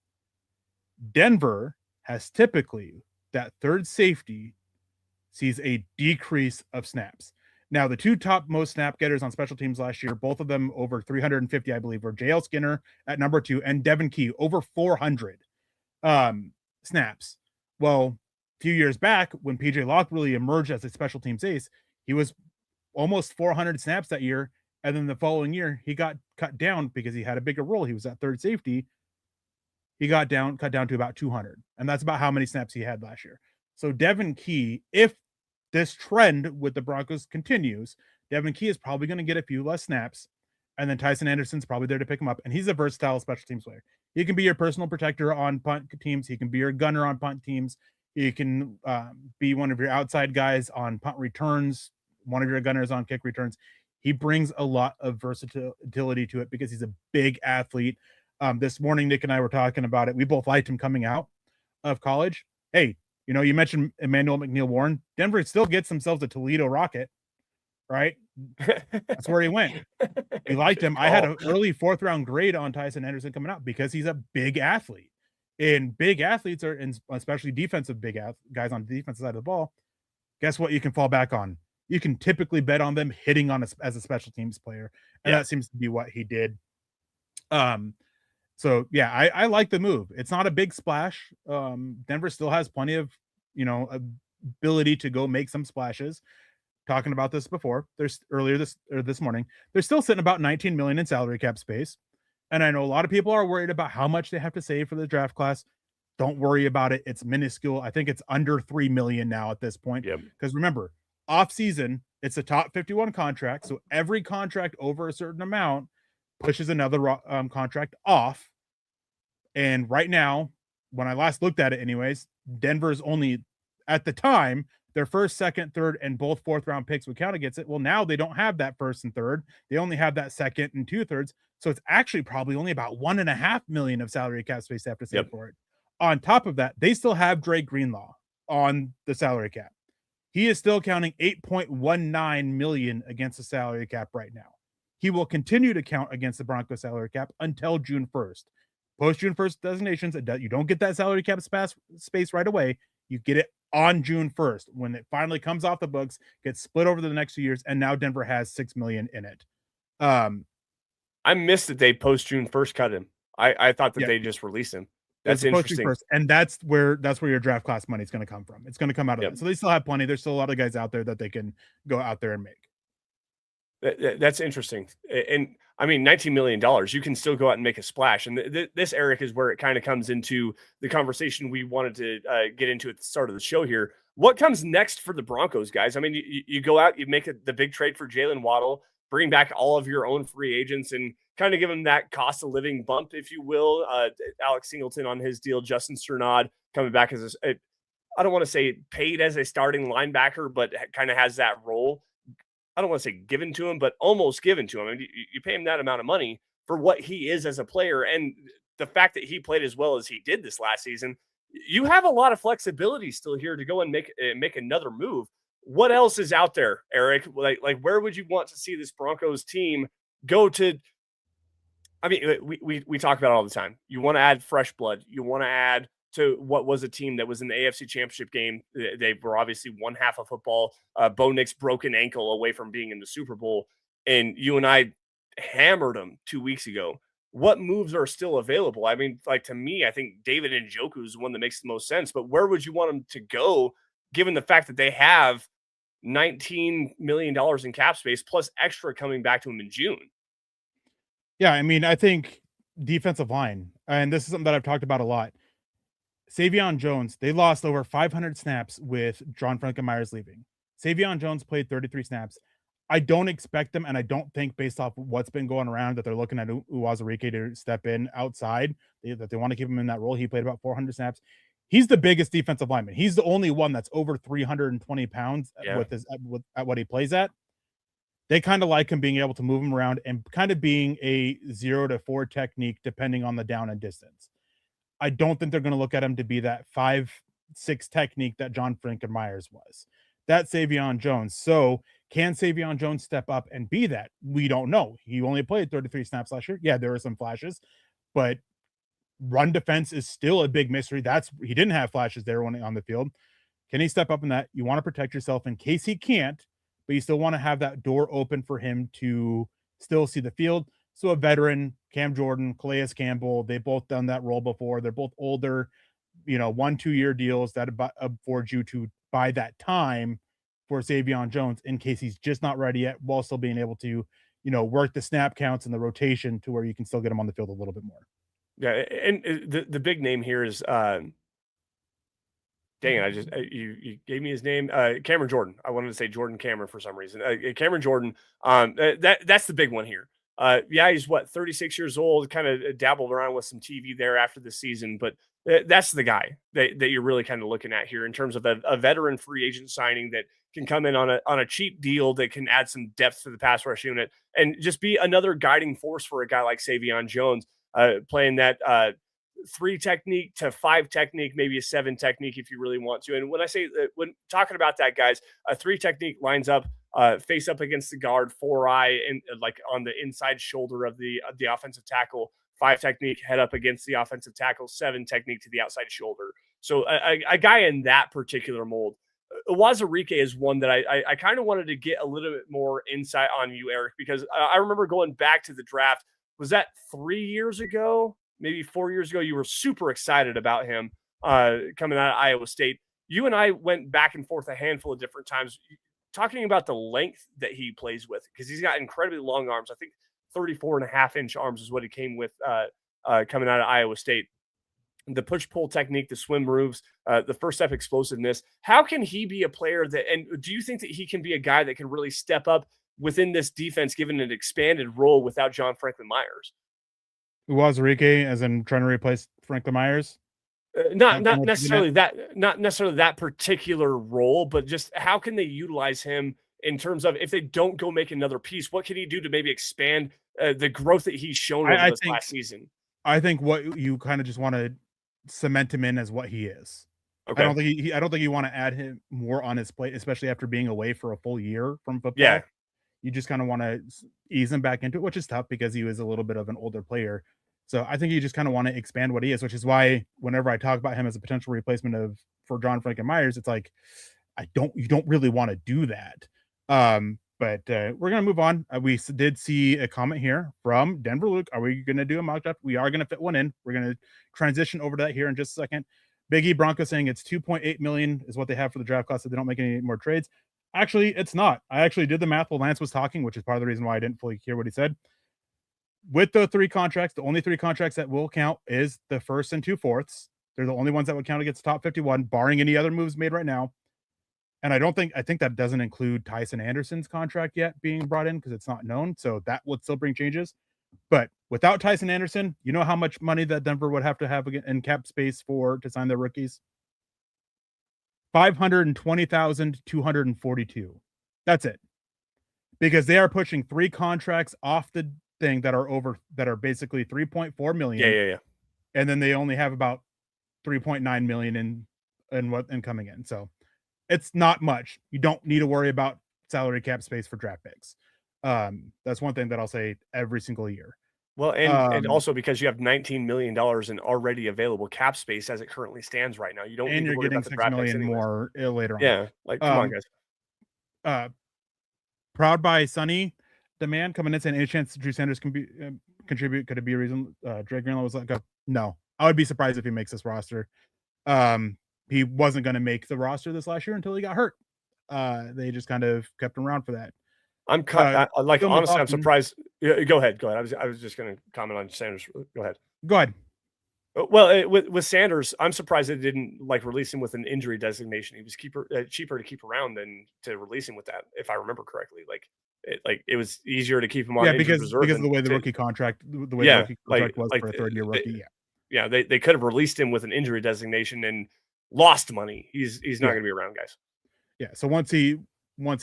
Denver has typically that third safety sees a decrease of snaps. Now, the 2 top most snap getters on special teams last year, both of them over 350, I believe, were JL Skinner at number 2 and Devin Key over 400 snaps. Well, a few years back, when PJ Locke really emerged as a special teams ace, he was almost 400 snaps that year. And then the following year, he got cut down because he had a bigger role. He was at third safety. He cut down to about 200. And that's about how many snaps he had last year. So Devin Key, if this trend with the Broncos continues, Devin Key is probably going to get a few less snaps. And then Tyson Anderson's probably there to pick him up. And he's a versatile special teams player. He can be your personal protector on punt teams. He can be your gunner on punt teams. He can be one of your outside guys on punt returns, one of your gunners on kick returns. He brings a lot of versatility to it because he's a big athlete. This morning, Nick and I were talking about it. We both liked him coming out of college. Hey, you mentioned Emmanuel McNeil-Warren. Denver still gets themselves a Toledo Rocket, right? That's where he went. We liked him. I had an early 4th round grade on Tyson Anderson coming out because he's a big athlete. And big athletes are, and especially defensive guys on the defensive side of the ball. Guess what? You can fall back on. You can typically bet on them hitting on as a special teams player, and that seems to be what he did. So yeah, I like the move. It's not a big splash. Denver still has plenty of, ability to go make some splashes. Talking about this before, there's this morning, they're still sitting about 19 million in salary cap space. And I know a lot of people are worried about how much they have to save for the draft class. Don't worry about it. It's minuscule. I think it's under 3 million now at this point. Because remember, off season, it's a top 51 contract. So every contract over a certain amount pushes another contract off. And right now, when I last looked at it anyways, Denver's only, at the time, their first, second, third, and both 4th round picks would count against it. Well, now they don't have that 1st and 3rd. They only have that 2nd and 2/3. So it's actually probably only about 1.5 million of salary cap space they have to save for it. On top of that, they still have Dre Greenlaw on the salary cap. He is still counting 8.19 million against the salary cap right now. He will continue to count against the Broncos salary cap until June 1st. Post June 1st designations, you don't get that salary cap space right away. You get it on June 1st when it finally comes off the books, gets split over the next 2 years, and now Denver has 6 million in it. I missed that they post June 1st cut him. I thought that they just released him. That's interesting. First, and that's where your draft class money is going to come from. It's going to come out of that. So they still have plenty. There's still a lot of guys out there that they can go out there and make. That's interesting. And I mean, $19 million, you can still go out and make a splash. And this, Eric, is where it kind of comes into the conversation we wanted to get into at the start of the show here. What comes next for the Broncos, guys? I mean, you go out, you make the big trade for Jaylen Waddle, bring back all of your own free agents and kind of give them that cost of living bump, if you will. Alex Singleton on his deal, Justin Strnad coming back as I don't want to say paid as a starting linebacker, but kind of has that role. I don't want to say given to him, but almost given to him. I mean, you pay him that amount of money for what he is as a player. And the fact that he played as well as he did this last season, you have a lot of flexibility still here to go and make another move. What else is out there, Eric? Like where would you want to see this Broncos team go to? I mean, we talk about it all the time. You want to add fresh blood. You want to add to what was a team that was in the AFC Championship game. They were obviously one half of football. Bo Nix's broken ankle away from being in the Super Bowl. And you and I hammered them 2 weeks ago. What moves are still available? I mean, like, to me, I think David Njoku is the one that makes the most sense. But where would you want them to go, given the fact that they have $19 million in cap space plus extra coming back to them in June? Yeah, I mean, I think defensive line, and this is something that I've talked about a lot. Savion Jones, they lost over 500 snaps with John Frankenmeyer's leaving. Savion Jones played 33 snaps. I don't expect them, and I don't think, based off what's been going around, that they're looking at Uwazurike to step in outside, that they want to keep him in that role. He played about 400 snaps. He's the biggest defensive lineman. He's the only one that's over 320 pounds at what he plays at. They kind of like him being able to move him around and kind of being a 0 to 4 technique, depending on the down and distance. I don't think they're going to look at him to be that 5-6 technique that John Frankenmeyer's was. That's Savion Jones. So can Savion Jones step up and be that? We don't know. He only played 33 snaps last year. Yeah, there are some flashes, but run defense is still a big mystery. He didn't have flashes there when on the field. Can he step up in that? You want to protect yourself in case he can't, but you still want to have that door open for him to still see the field. So a veteran, Cam Jordan, Calais Campbell, they've both done that role before. They're both older, 1-2 year deals that affords you to buy that time for Savion Jones in case he's just not ready yet, while still being able to, work the snap counts and the rotation to where you can still get him on the field a little bit more. Yeah, and the big name here is dang it, you gave me his name, Cameron Jordan. I wanted to say Jordan Cameron for some reason. Cameron Jordan, that's the big one here. He's 36 years old, kind of dabbled around with some TV there after the season, but that's the guy that you're really kind of looking at here in terms of a veteran free agent signing that can come in on a cheap deal that can add some depth to the pass rush unit and just be another guiding force for a guy like Savion Jones, playing that 3 technique to 5 technique, maybe a 7 technique if you really want to. And when I say when talking about that, guys, a 3 technique lines up face up against the guard, 4-eye, and like on the inside shoulder of the offensive tackle. 5 technique, head up against the offensive tackle. 7 technique to the outside shoulder. So a guy in that particular mold. Wazirike is one that I kind of wanted to get a little bit more insight on you, Eric, because I remember going back to the draft. Was that 3 years ago? Maybe 4 years ago? You were super excited about him coming out of Iowa State. You and I went back and forth a handful of different times talking about the length that he plays with, because he's got incredibly long arms. I think 34.5-inch arms is what he came with coming out of Iowa State. The push-pull technique, the swim moves, the first step explosiveness. How can he be a player that, and do you think that he can be a guy that can really step up within this defense, given an expanded role without John Franklin Myers? Wazirike, as in trying to replace Franklin Myers? Not necessarily that particular role, but just how can they utilize him in terms of, if they don't go make another piece, what can he do to maybe expand the growth that he's shown over this last season? I think what you kind of just want to cement him in as what he is. Okay. I don't think you want to add him more on his plate, especially after being away for a full year from football. Yeah. You just kind of want to ease him back into it, which is tough because he was a little bit of an older player. So I think you just kind of want to expand what he is, which is why whenever I talk about him as a potential replacement for John Franklin Myers, it's like, you don't really want to do that. But we're going to move on. We did see a comment here from Denver Luke. Are we going to do a mock draft? We are going to fit one in. We're going to transition over to that here in just a second. Big E Broncos saying it's $2.8 million is what they have for the draft class, so they don't make any more trades. Actually, it's not. I actually did the math while Lance was talking, which is part of the reason why I didn't fully hear what he said. With the 3 contracts, the only 3 contracts that will count is the 1st and 2/4. They're the only ones that would count against the top 51, barring any other moves made right now. And I think that doesn't include Tyson Anderson's contract yet being brought in because it's not known. So that would still bring changes. But without Tyson Anderson, you know how much money that Denver would have to have in cap space to sign their rookies? $520,242. That's it. Because they are pushing 3 contracts off the thing that are basically 3.4 million. Yeah. And then they only have about 3.9 million in coming in. So it's not much. You don't need to worry about salary cap space for draft picks. That's one thing that I'll say every single year. Well, and also because you have $19 million in already available cap space as it currently stands right now. You don't need to worry about the draft picks anyways. More later on. Yeah, like come on, guys. Proud by Sonny Demand coming in saying any chance Drew Sanders can contribute? Could it be a reason? Dre Greenlaw was like, no. I would be surprised if he makes this roster. He wasn't going to make the roster this last year until he got hurt. They just kind of kept him around for that. Honestly, I'm surprised. Yeah, go ahead. I was just going to comment on Sanders. Go ahead. Well, with Sanders, I'm surprised they didn't release him with an injury designation. He was cheaper to keep around than to release him with that, if I remember correctly. It was easier to keep him on injured reserve because of the way the rookie contract, was for a third year rookie. Yeah, they could have released him with an injury designation and lost money. He's not going to be around, guys. Yeah. So once he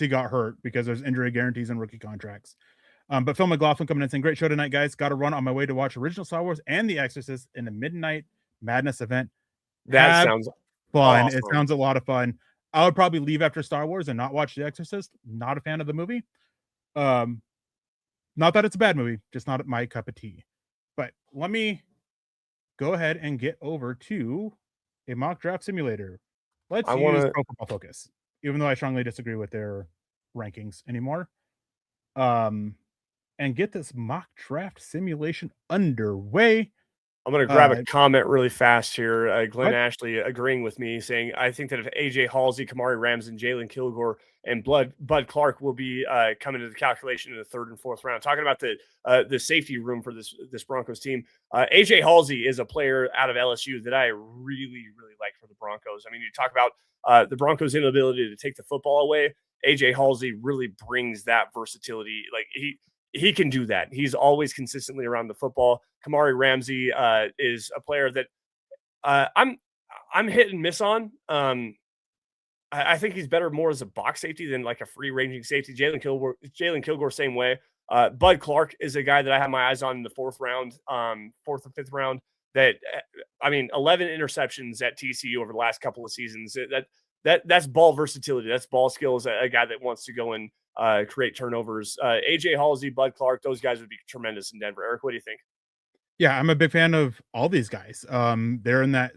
got hurt, because there's injury guarantees in rookie contracts. But Phil McLaughlin coming in saying, great show tonight, guys. Got to run on my way to watch original Star Wars and The Exorcist in a Midnight Madness event. That sounds fun. Awesome. It sounds a lot of fun. I would probably leave after Star Wars and not watch The Exorcist. Not a fan of the movie. Not that it's a bad movie, just not my cup of tea. But let me go ahead and get over to a mock draft simulator. Let's use Pro Football Focus, even though I strongly disagree with their rankings anymore. And get this mock draft simulation underway. I'm going to grab a comment really fast here. Glenn Ashley agreeing with me, saying, I think that if AJ Halsey, Kamari Rams, and Jalen Kilgore and Bud Clark will be coming to the calculation in the 3rd and 4th round. Talking about the safety room for this Broncos team. AJ Halsey is a player out of LSU that I really, really like for the Broncos. I mean, you talk about the Broncos' inability to take the football away. AJ Halsey really brings that versatility. He can do that. He's always consistently around the football. Kamari Ramsey is a player that I'm hit and miss on. I think he's better more as a box safety than like a free ranging safety. Jalen Kilgore, same way. Bud Clark is a guy that I have my eyes on in the 4th round, 4th or 5th round. 11 interceptions at TCU over the last couple of seasons. That's ball versatility. That's ball skills. A guy that wants to go and create turnovers. AJ Halsey, Bud Clark, those guys would be tremendous in Denver. Eric, what do you think? Yeah, I'm a big fan of all these guys. They're in that.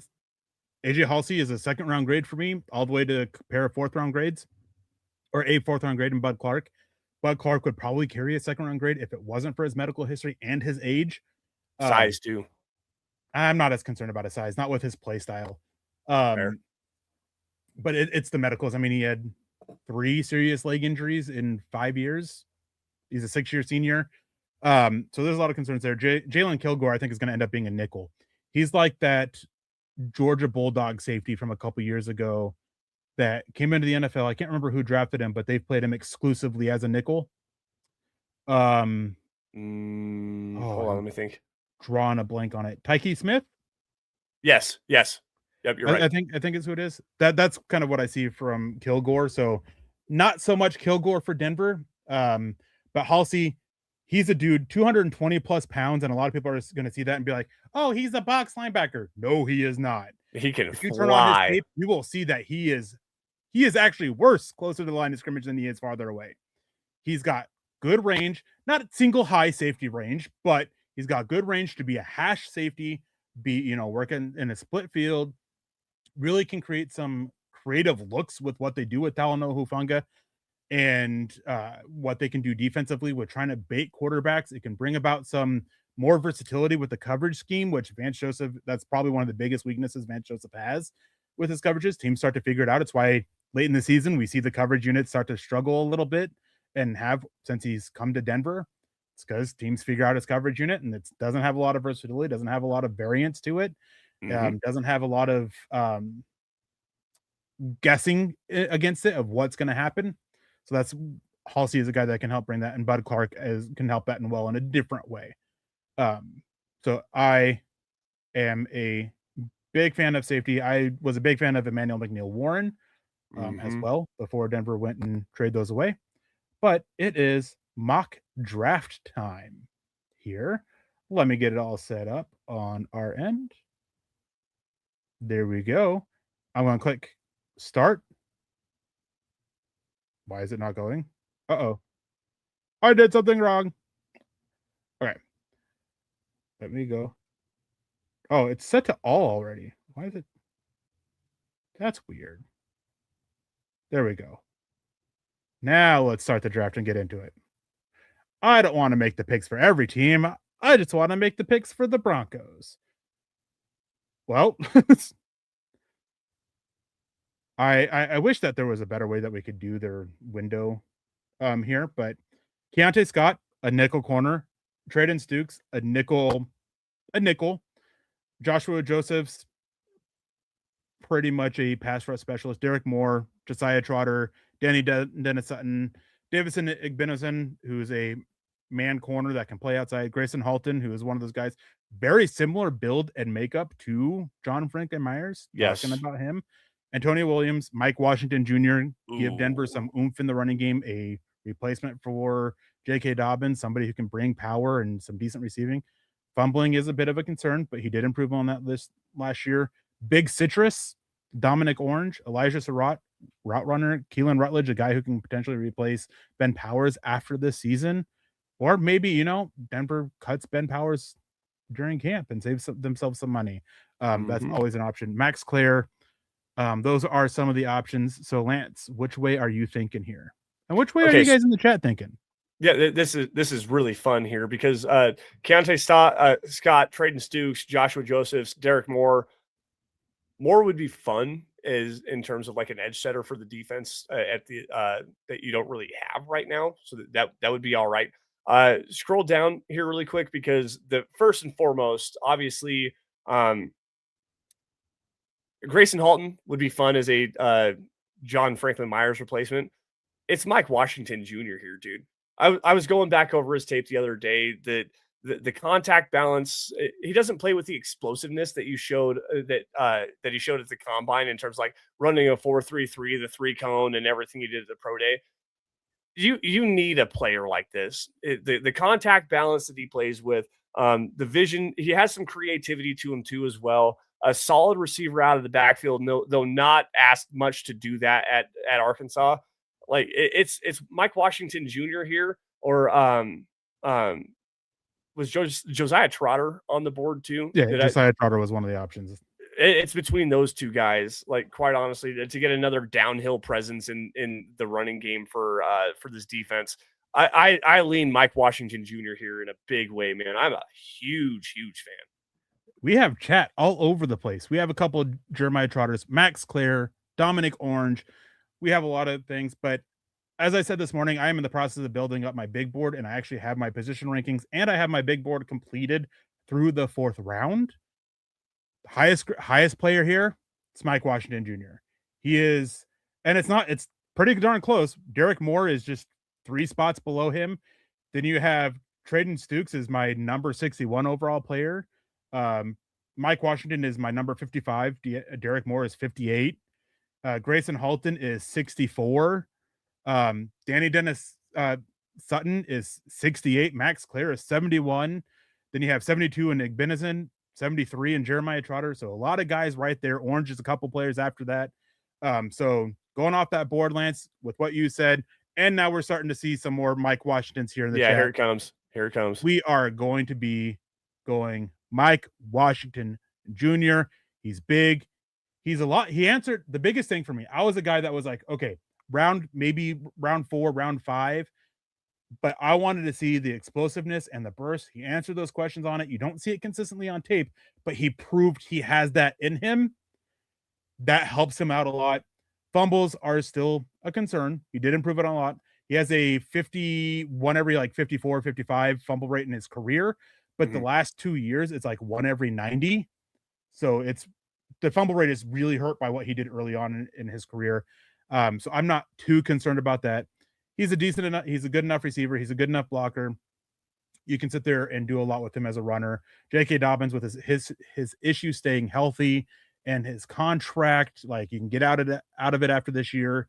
AJ Halsey is a second round grade for me, all the way to a pair of fourth round grades, or a fourth round grade in Bud Clark. Bud Clark would probably carry a second round grade if it wasn't for his medical history and his age. Size too. I'm not as concerned about his size, not with his play style. Fair. But it's the medicals. I mean, he had 3 serious leg injuries in 5 years. He's a 6-year senior. So there's a lot of concerns there. Jalen Kilgore, I think, is going to end up being a nickel. He's like that Georgia Bulldog safety from a couple years ago that came into the NFL. I can't remember who drafted him, but they've played him exclusively as a nickel. Hold on, let me think. Drawing a blank on it. Tyke Smith? Yes. Yep, you're right. I think it's who it is. That's kind of what I see from Kilgore. So not so much Kilgore for Denver. But Halsey, he's a dude, 220 plus pounds, and a lot of people are going to see that and be like, "Oh, he's a box linebacker." No, he is not. He can if you fly. turn on his tape, you will see that he is actually worse closer to the line of scrimmage than he is farther away. He's got good range, not single high safety range, but he's got good range to be a hash safety, working in a split field. Really can create some creative looks with what they do with Talanoa Hufanga and what they can do defensively with trying to bait quarterbacks. It can bring about some more versatility with the coverage scheme, which Vance Joseph, that's probably one of the biggest weaknesses Vance Joseph has with his coverages. Teams start to figure it out. It's why late in the season, we see the coverage units start to struggle a little bit and since he's come to Denver. It's because teams figure out his coverage unit and it doesn't have a lot of versatility, doesn't have a lot of variance to it. Doesn't have a lot of guessing against it of what's going to happen. So that's Halsey is a guy that can help bring that, and Bud Clark can help that in a different way. So I am a big fan of safety. I was a big fan of Emmanuel McNeil-Warren as well before Denver went and traded those away. But it is mock draft time here. Let me get it all set up on our end. There we go. I'm going to click start. Why is it not going? Uh-oh. I did something wrong. Okay. Let me go. Oh, it's set to all already. Why is it? That's weird. There we go. Now let's start the draft and get into it. I don't want to make the picks for every team. I just want to make the picks for the Broncos. Well, I wish that there was a better way that we could do their window here, but Keontae Scott, a nickel corner, Traden Stukes, a nickel, Joshua Josephs, pretty much a pass rush specialist, Derek Moore, Josiah Trotter, Dennis Sutton, Davison Igbinosun, who's a man corner that can play outside, Grayson Halton, who is one of those guys, very similar build and makeup to John Franklin Myers. Yes. Talking about him. Antonio Williams, Mike Washington Jr. give Denver some oomph in the running game, a replacement for J.K. Dobbins, somebody who can bring power and some decent receiving. Fumbling is a bit of a concern, but he did improve on that list last year. Big Citrus, Dominic Orange, Elijah Surratt, route runner, Keelan Rutledge, a guy who can potentially replace Ben Powers after this season. Or maybe, Denver cuts Ben Powers during camp and saves themselves some money. That's always an option. Max Clare, those are some of the options. So Lance, which way are you thinking here? And which way are you guys in the chat thinking? Yeah, this is really fun here because Keontae Scott, Traden Stukes, Joshua Josephs, Derek Moore. More would be fun is in terms of like an edge setter for the defense at the that you don't really have right now. So that would be all right. Scroll down here really quick because the first and foremost, obviously, Grayson Halton would be fun as a John Franklin Myers replacement. It's Mike Washington Jr. here, dude. I was going back over his tape the other day that the contact balance, he doesn't play with the explosiveness that you showed that he showed at the combine in terms of like running a 4.33, the 3-cone and everything he did at the pro day. You need a player like this. The contact balance that he plays with, the vision, he has some creativity to him too as well. A solid receiver out of the backfield, though not asked much to do that at Arkansas. Like it's Mike Washington Jr. here, or was Josiah Trotter on the board too? Yeah, Josiah Trotter was one of the options. It's between those two guys. Like, quite honestly, to get another downhill presence in the running game for this defense, I lean Mike Washington Jr. here in a big way, man. I'm a huge fan. We have chat all over the place. We have a couple of Jeremiah Trotters, Max Clare, Dominic Orange. We have a lot of things, but as I said this morning, I am in the process of building up my big board, and I actually have my position rankings, and I have my big board completed through the 4th round. Highest player here, it's Mike Washington Jr. He is, and it's pretty darn close. Derek Moore is just 3 spots below him. Then you have Traden Stukes is my number 61 overall player. Mike Washington is my number 55. Derek Moore is 58. Grayson Halton is 64. Danny Dennis Sutton is 68. Max Clare is 71. Then you have 72 in Igbinazin, 73 in Jeremiah Trotter. So a lot of guys right there. Orange is a couple players after that. So going off that board, Lance, with what you said, and now we're starting to see some more Mike Washingtons here in the chat. Here it comes. Here it comes. We are going to be going Mike Washington Jr. He's big. He's a lot. He answered the biggest thing for me. I was a guy that was like, okay, maybe round 4, round 5, but I wanted to see the explosiveness and the burst. He answered those questions on it. You don't see it consistently on tape, but he proved he has that in him. That helps him out a lot. Fumbles are still a concern. He did improve it a lot. He has a 51 every 54, 55 fumble rate in his career, but the last 2 years, it's like 1 every 90. So the fumble rate is really hurt by what he did early on in his career. So I'm not too concerned about that. He's a good enough receiver. He's a good enough blocker. You can sit there and do a lot with him as a runner. J.K. Dobbins with his issue staying healthy and his contract, like you can get out of it after this year.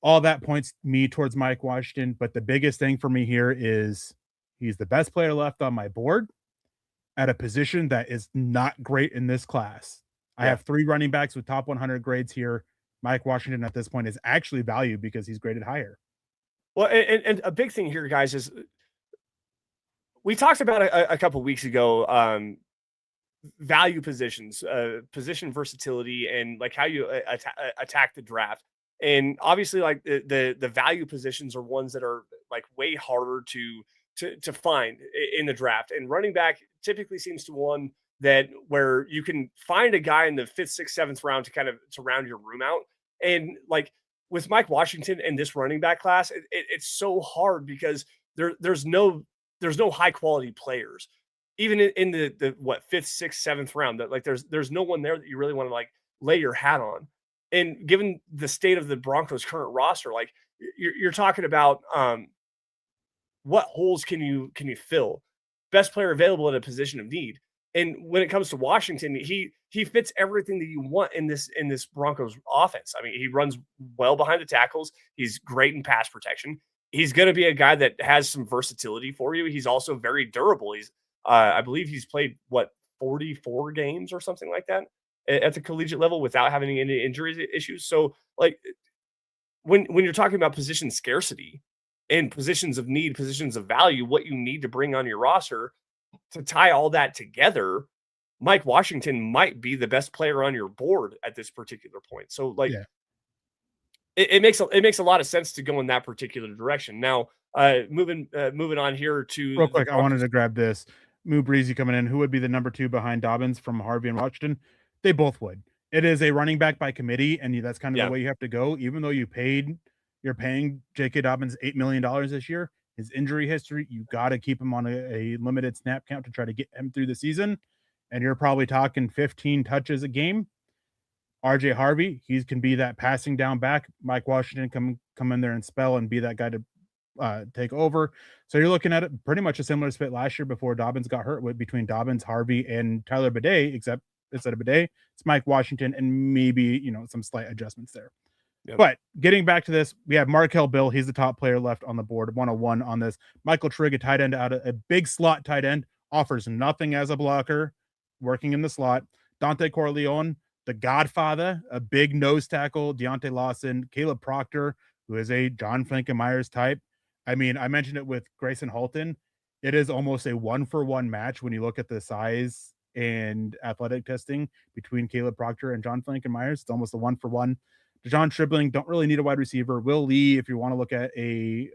All that points me towards Mike Washington. But the biggest thing for me here is he's the best player left on my board at a position that is not great in this class. I have 3 running backs with top 100 grades here. Mike Washington at this point is actually valued because he's graded higher. Well, and a big thing here, guys, is we talked about a couple weeks ago, value positions, position versatility, and like how you attack the draft. And obviously, like the value positions are ones that are like way harder to find in the draft. And running back typically seems to one that where you can find a guy in the 5th, 6th, 7th round to round your room out. And like with Mike Washington and this running back class, it's so hard because there's no high quality players, even in the 5th, 6th, 7th round. That like there's no one there that you really want to like lay your hat on. And given the state of the Broncos' current roster, like you're talking about, what holes can you fill? Best player available at a position of need. And when it comes to Washington, he fits everything that you want in this Broncos offense. I mean, he runs well behind the tackles. He's great in pass protection. He's going to be a guy that has some versatility for you. He's also very durable. He's, I believe he's played 44 games or something like that at the collegiate level without having any injury issues. So like when you're talking about position scarcity and positions of need, positions of value, what you need to bring on your roster to tie all that together, Mike Washington might be the best player on your board at this particular point. So like it makes a lot of sense to go in that particular direction. Now, moving on here to real quick, I wanted to grab this. Moo Breezy coming in. Who would be the number 2 behind Dobbins from Harvey and Washington? They both would. It is a running back by committee, and that's kind of the way you have to go. Even though you're paying J.K. Dobbins $8 million this year, his injury history, you got to keep him on a limited snap count to try to get him through the season. And you're probably talking 15 touches a game. RJ Harvey, he can be that passing down back. Mike Washington come in there and spell and be that guy to take over. So you're looking at it pretty much a similar split last year before Dobbins got hurt between Dobbins, Harvey, and Tyler Bidet, except instead of Bidet, it's Mike Washington and maybe, some slight adjustments there. Yep. But getting back to this, we have Markel Bill. He's the top player left on the board, 101 on this. Michael Trigg, a tight end out of a big slot tight end, offers nothing as a blocker, working in the slot. Dante Corleone, the Godfather, a big nose tackle. Deontay Lawson, Caleb Proctor, who is a John Frankenmeyer's type. I mean, I mentioned it with Grayson Halton. It is almost a 1-for-1 match when you look at the size and athletic testing between Caleb Proctor and John Frankenmeyer's. It's almost a 1-for-1. DeJon Stribling, don't really need a wide receiver. Will Lee, if you want to look at a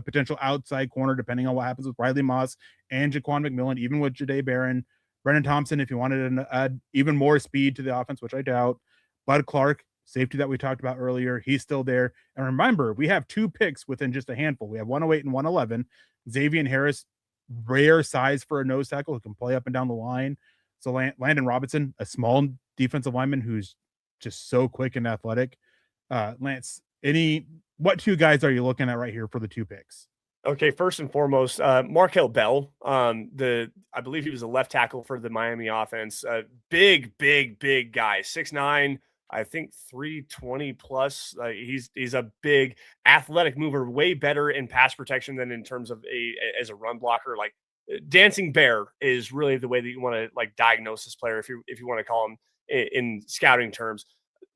potential outside corner, depending on what happens with Riley Moss and Jaquan McMillan, even with Jahdae Barron. Brennan Thompson, if you wanted to add even more speed to the offense, which I doubt. Bud Clark, safety that we talked about earlier, he's still there. And remember, we have 2 picks within just a handful. We have 108 and 111. Xavier Harris, rare size for a nose tackle who can play up and down the line. So Landon Robinson, a small defensive lineman who's just so quick and athletic. Lance, what 2 guys are you looking at right here for the 2 picks? Okay, first and foremost, Markel Bell. I believe he was a left tackle for the Miami offense. Big guy, 6'9", I think 320 plus. He's a big athletic mover, way better in pass protection than in terms of as a run blocker. Like dancing bear is really the way that you want to like diagnose this player, if you want to call him in scouting terms.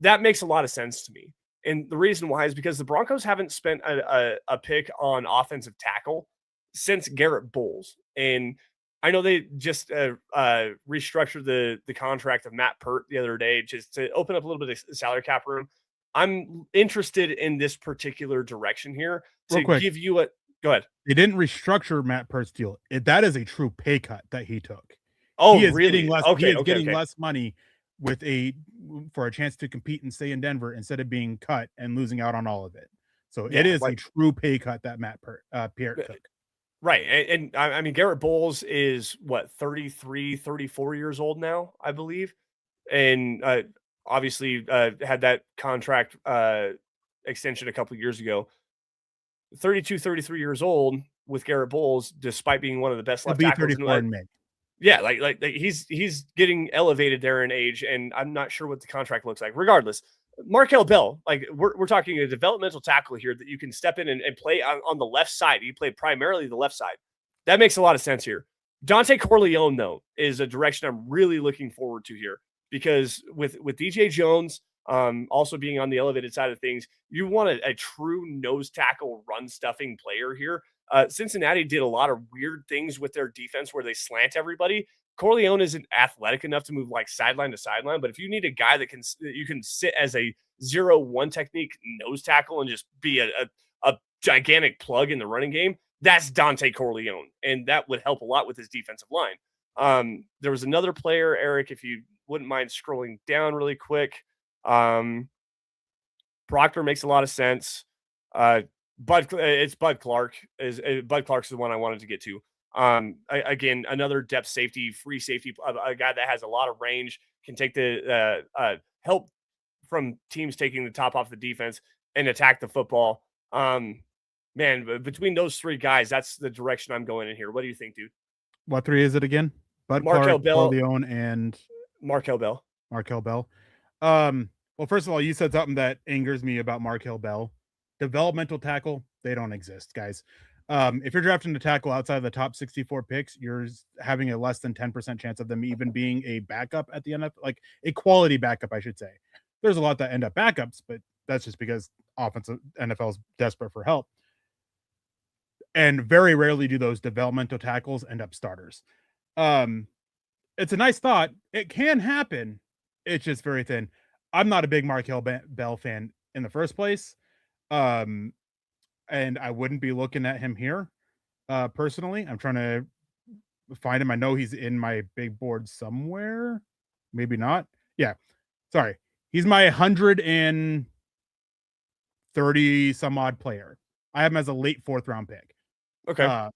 That makes a lot of sense to me. And the reason why is because the Broncos haven't spent a pick on offensive tackle since Garrett Bowles. And I know they just restructured the contract of Matt Pert the other day just to open up a little bit of salary cap room. I'm interested in this particular direction here to give you a – go ahead. They didn't restructure Matt Pert's deal. That is a true pay cut that he took. Oh, he is really? Getting less, he is getting less money for a chance to compete and stay in Denver instead of being cut and losing out on all of it. So it is a true pay cut that Matt Pierre took. Right. And I mean, Garrett Bowles is what, 33, 34 years old now, I believe. And obviously had that contract extension a couple of years ago. 32, 33 years old with Garrett Bowles, despite being one of the best left tackles in May. Yeah, like he's getting elevated there in age, and I'm not sure what the contract looks like. Regardless, Markel Bell, like we're talking a developmental tackle here that you can step in and play on the left side. He played primarily the left side. That makes a lot of sense here. Dante Corleone, though, is a direction I'm really looking forward to here because with DJ Jones also being on the elevated side of things, you want a true nose tackle run stuffing player here. Cincinnati did a lot of weird things with their defense where they slant everybody. Corleone isn't athletic enough to move like sideline to sideline, but if you need a guy that you can sit as a 0-1 technique nose tackle and just be a gigantic plug in the running game, that's Dante Corleone, and that would help a lot with his defensive line. There was another player, Eric, if you wouldn't mind scrolling down really quick. Proctor makes a lot of sense. It's Bud Clark. Bud Clark's the one I wanted to get to. Again, another depth safety, free safety, a guy that has a lot of range, can take the help from teams taking the top off the defense and attack the football. Man, between those 3 guys, that's the direction I'm going in here. What do you think, dude? What 3 is it again? Bud Markel Clark, Bell, Corleone, and Markel Bell. Markel Bell. Well, first of all, you said something that angers me about Markel Bell. Developmental tackle, they don't exist, guys. If you're drafting a tackle outside of the top 64 picks, you're having a less than 10% chance of them even being a backup at the NFL, like a quality backup, I should say. There's a lot that end up backups, but that's just because offensive NFL is desperate for help. And very rarely do those developmental tackles end up starters. It's a nice thought. It can happen. It's just very thin. I'm not a big Markel Bell fan in the first place. And I wouldn't be looking at him here. Personally, I'm trying to find him. I know he's in my big board somewhere. Maybe not. Yeah. Sorry. He's my 130 some odd player. I have him as a late 4th round pick. Okay.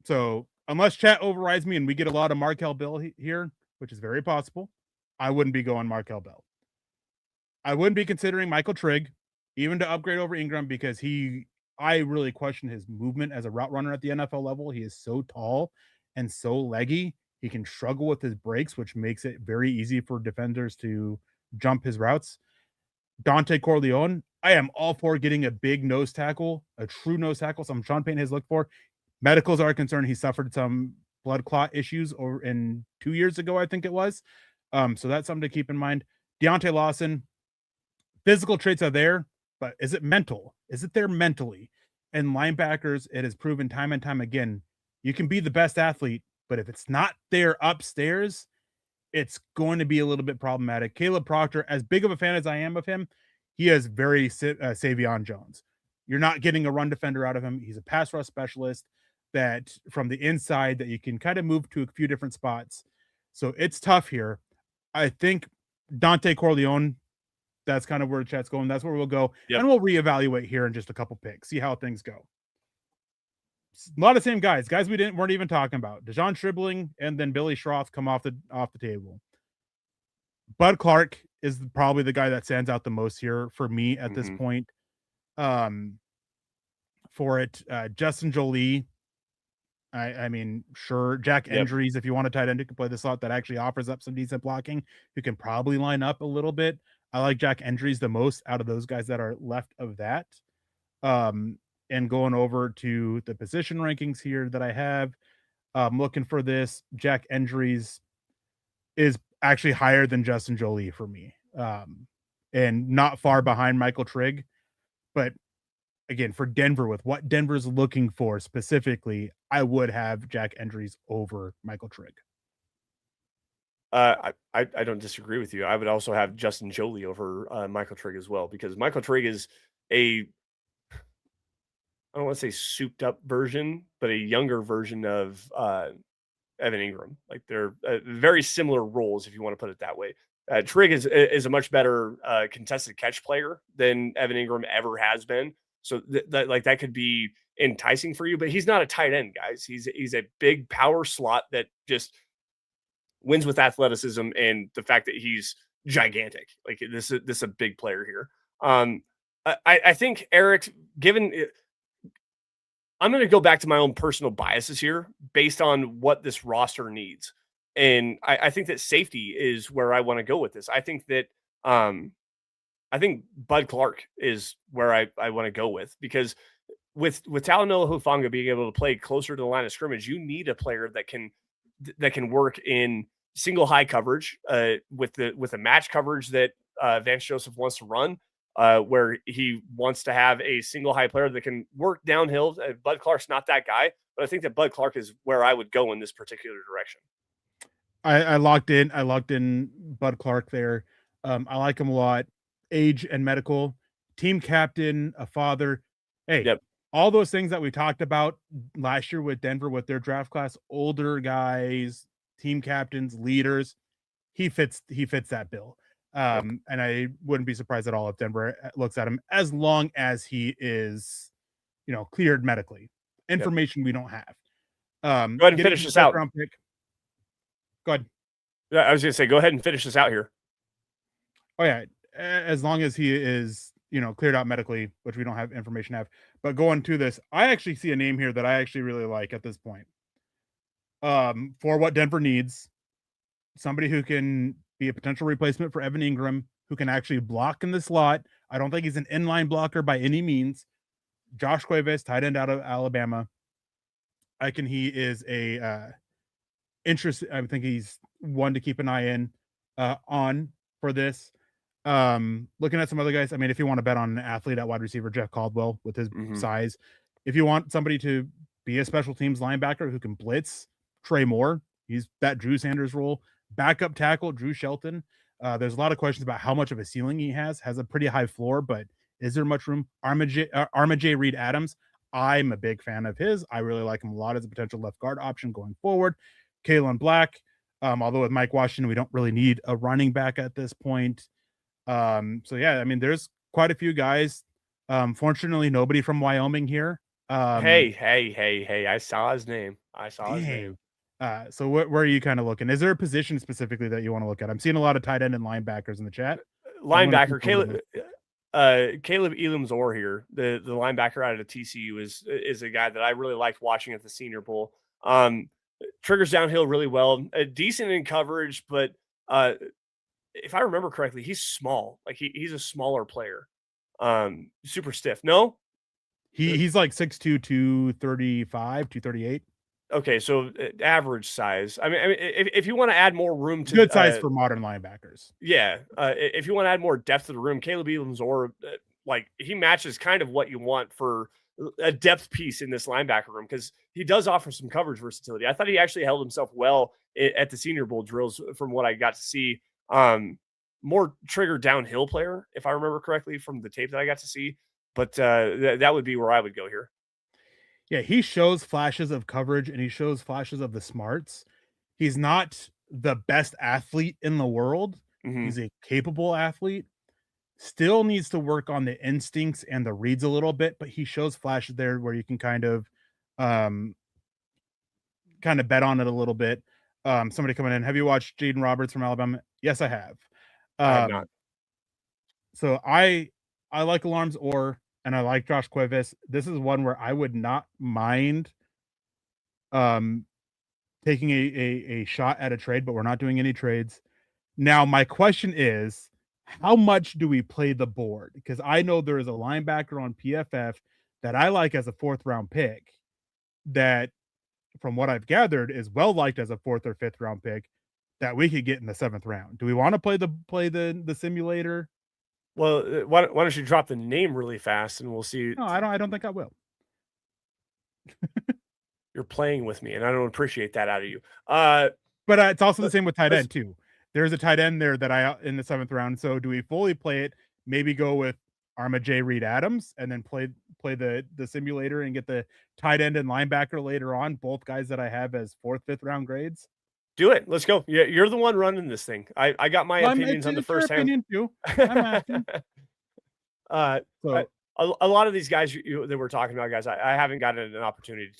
So unless chat overrides me and we get a lot of Markel Bell here, which is very possible, I wouldn't be going Markel Bell. I wouldn't be considering Michael Trigg, even to upgrade over Ingram, because I really question his movement as a route runner at the NFL level. He is so tall and so leggy. He can struggle with his breaks, which makes it very easy for defenders to jump his routes. Dante Corleone, I am all for getting a big nose tackle, a true nose tackle, something Sean Payton has looked for. Medicals are concerned. He suffered some blood clot issues over in 2 years ago, I think it was. So that's something to keep in mind. Deontay Lawson, physical traits are there. but is it mental? Is it there mentally? And linebackers, it has proven time and time again, you can be the best athlete, but if it's not there upstairs, it's going to be a little bit problematic. Caleb Proctor, as big of a fan as I am of him, he is very Savion Jones. You're not getting a run defender out of him. He's a pass rush specialist that from the inside that you can kind of move to a few different spots. So it's tough here. I think Dante Corleone, that's kind of where the chat's going. That's where we'll go. Yep. And we'll reevaluate here in just a couple picks, see how things go. A lot of same guys we weren't even talking about. Dejon Stribling and then Billy Schroth come off the table. Bud Clark is probably the guy that stands out the most here for me at this point. Justin Jolie, I mean, sure. Jack Endries, if you want a tight end who can play the slot that actually offers up some decent blocking, who can probably line up a little bit. I like Jack Endries the most out of those guys that are left of that. And going over to the position rankings here that I have, looking for this, Jack Endries is actually higher than Justin Jolie for me, and not far behind Michael Trigg. But again, for Denver, with what Denver's looking for specifically, I would have Jack Endries over Michael Trigg. I don't disagree with you. I would also have Justin Jolie over Michael Trigg as well, because Michael Trigg is I don't want to say souped up version, but a younger version of Evan Ingram. Like they're very similar roles, if you want to put it that way. Trigg is a much better contested catch player than Evan Ingram ever has been. So that could be enticing for you, but he's not a tight end, guys. He's a big power slot that just wins with athleticism and the fact that he's gigantic. Like this is a big player here. I think Erick, I'm going to go back to my own personal biases here based on what this roster needs. And I think that safety is where I want to go with this. I think that I think Bud Clark is where I want to go with, because with Talanoa Hufanga being able to play closer to the line of scrimmage, you need a player that can work in single high coverage with the match coverage that Vance Joseph wants to run. Where he wants to have a single high player that can work downhill. Bud Clark's not that guy, but I think that Bud Clark is where I would go in this particular direction. I locked in Bud Clark there. I like him a lot. Age and medical, team captain, a father. Hey, all those things that we talked about last year with Denver with their draft class, older guys, team captains, leaders. He fits that bill. And I wouldn't be surprised at all if Denver looks at him, as long as he is, cleared medically. Information we don't have. Go ahead and finish this out. Pick. Go ahead. Yeah, I was going to say, go ahead and finish this out here. Oh yeah, as long as he is, cleared out medically, which we don't have information have. But going to this, I actually see a name here that I actually really like at this point. For what Denver needs, somebody who can be a potential replacement for Evan Ingram, who can actually block in the slot. I don't think he's an inline blocker by any means. Josh Cuevas, tight end out of Alabama. He is a interest. I think he's one to keep an eye in on for this. Looking at some other guys, I mean, if you want to bet on an athlete at wide receiver, Jeff Caldwell with his size. If you want somebody to be a special teams linebacker who can blitz, Trey Moore. He's that Drew Sanders role. Backup tackle, Drew Shelton. There's a lot of questions about how much of a ceiling he has a pretty high floor, but is there much room? Armajay Reed Adams. I'm a big fan of his. I really like him a lot as a potential left guard option going forward. Kalen Black. Although with Mike Washington, we don't really need a running back at this point. So yeah, I mean, there's quite a few guys. Fortunately, nobody from Wyoming here. Hey, I saw his name. His name. So where are you kind of looking? Is there a position specifically that you want to look at? I'm seeing a lot of tight end and linebackers in the chat. Linebacker, Caleb Elam's-Orr here, the linebacker out of TCU is a guy that I really liked watching at the Senior Bowl. Triggers downhill really well, decent in coverage, but if I remember correctly, he's small. Like he's a smaller player. Super stiff. No? He's like 6'2", 235, 238. Okay, so average size. I mean, if you want to add more room to good size for modern linebackers, yeah. If you want to add more depth to the room, Caleb Elam's-Orr like he matches kind of what you want for a depth piece in this linebacker room, because he does offer some coverage versatility. I thought he actually held himself well at the Senior Bowl drills from what I got to see. More trigger downhill player, if I remember correctly from the tape that I got to see. But that would be where I would go here. Yeah, he shows flashes of coverage and he shows flashes of the smarts. He's not the best athlete in the world. Mhm. He's a capable athlete. Still needs to work on the instincts and the reads a little bit, but he shows flashes there where you can kind of bet on it a little bit. Somebody coming in. Have you watched Jaden Roberts from Alabama? Yes, I have. I have not. So I like Alarms and I like Josh Cuevas. This is one where I would not mind taking a shot at a trade, but we're not doing any trades. Now, my question is, how much do we play the board? Because I know there is a linebacker on PFF that I like as a 4th round pick that, from what I've gathered, is well liked as a 4th or 5th round pick that we could get in the 7th round. Do we want to play the simulator? Well, why don't you drop the name really fast and we'll see. No, I don't think I will. You're playing with me, and I don't appreciate that out of you. But it's also the same with tight end too. There's a tight end there that in the 7th round. So do we fully play it? Maybe go with Arma J. Reed Adams and then play the simulator and get the tight end and linebacker later on. Both guys that I have as 4th, 5th round grades. Do it. Let's go. Yeah, you're the one running this thing. I got my opinions on the first hand. Too. I'm asking. So a lot of these guys that we're talking about, guys, I haven't gotten an opportunity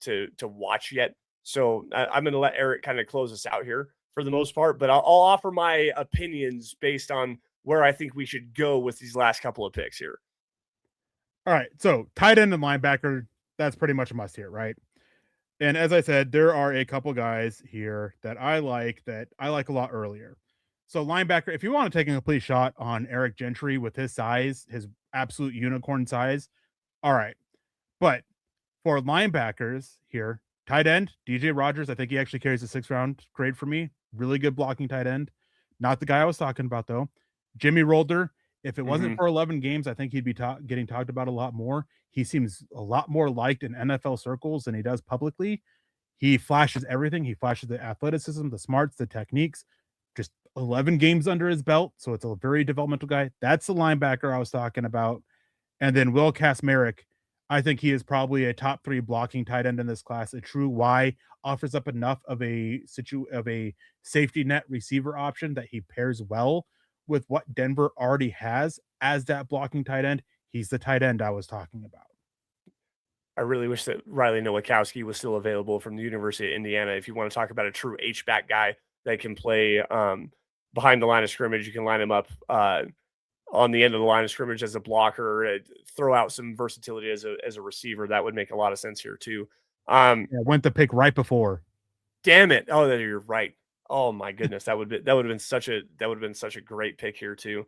to watch yet. So I'm going to let Eric kind of close us out here for the most part, but I'll offer my opinions based on where I think we should go with these last couple of picks here. All right. So tight end and linebacker, that's pretty much a must here, right? And as I said, there are a couple guys here that I like a lot earlier. So linebacker, if you want to take a complete shot on Eric Gentry with his size, his absolute unicorn size, all right. But for linebackers here, tight end, DJ Rogers, I think he actually carries a 6th round grade for me. Really good blocking tight end. Not the guy I was talking about, though. Jimmy Rolder, if it wasn't for 11 games, I think he'd be getting talked about a lot more. He seems a lot more liked in NFL circles than he does publicly. He flashes everything. He flashes the athleticism, the smarts, the techniques. Just 11 games under his belt, so it's a very developmental guy. That's the linebacker I was talking about. And then Will Kasmerick, I think he is probably a top 3 blocking tight end in this class. A true Y, offers up enough of a safety net receiver option that he pairs well with what Denver already has as that blocking tight end. He's the tight end I was talking about. I really wish that Riley Nowakowski was still available from the University of Indiana. If you want to talk about a true H-back guy that can play behind the line of scrimmage, you can line him up on the end of the line of scrimmage as a blocker, throw out some versatility as a receiver. That would make a lot of sense here too. Went the pick right before. Damn it! Oh, you're right. Oh my goodness, that would have been such a great pick here too.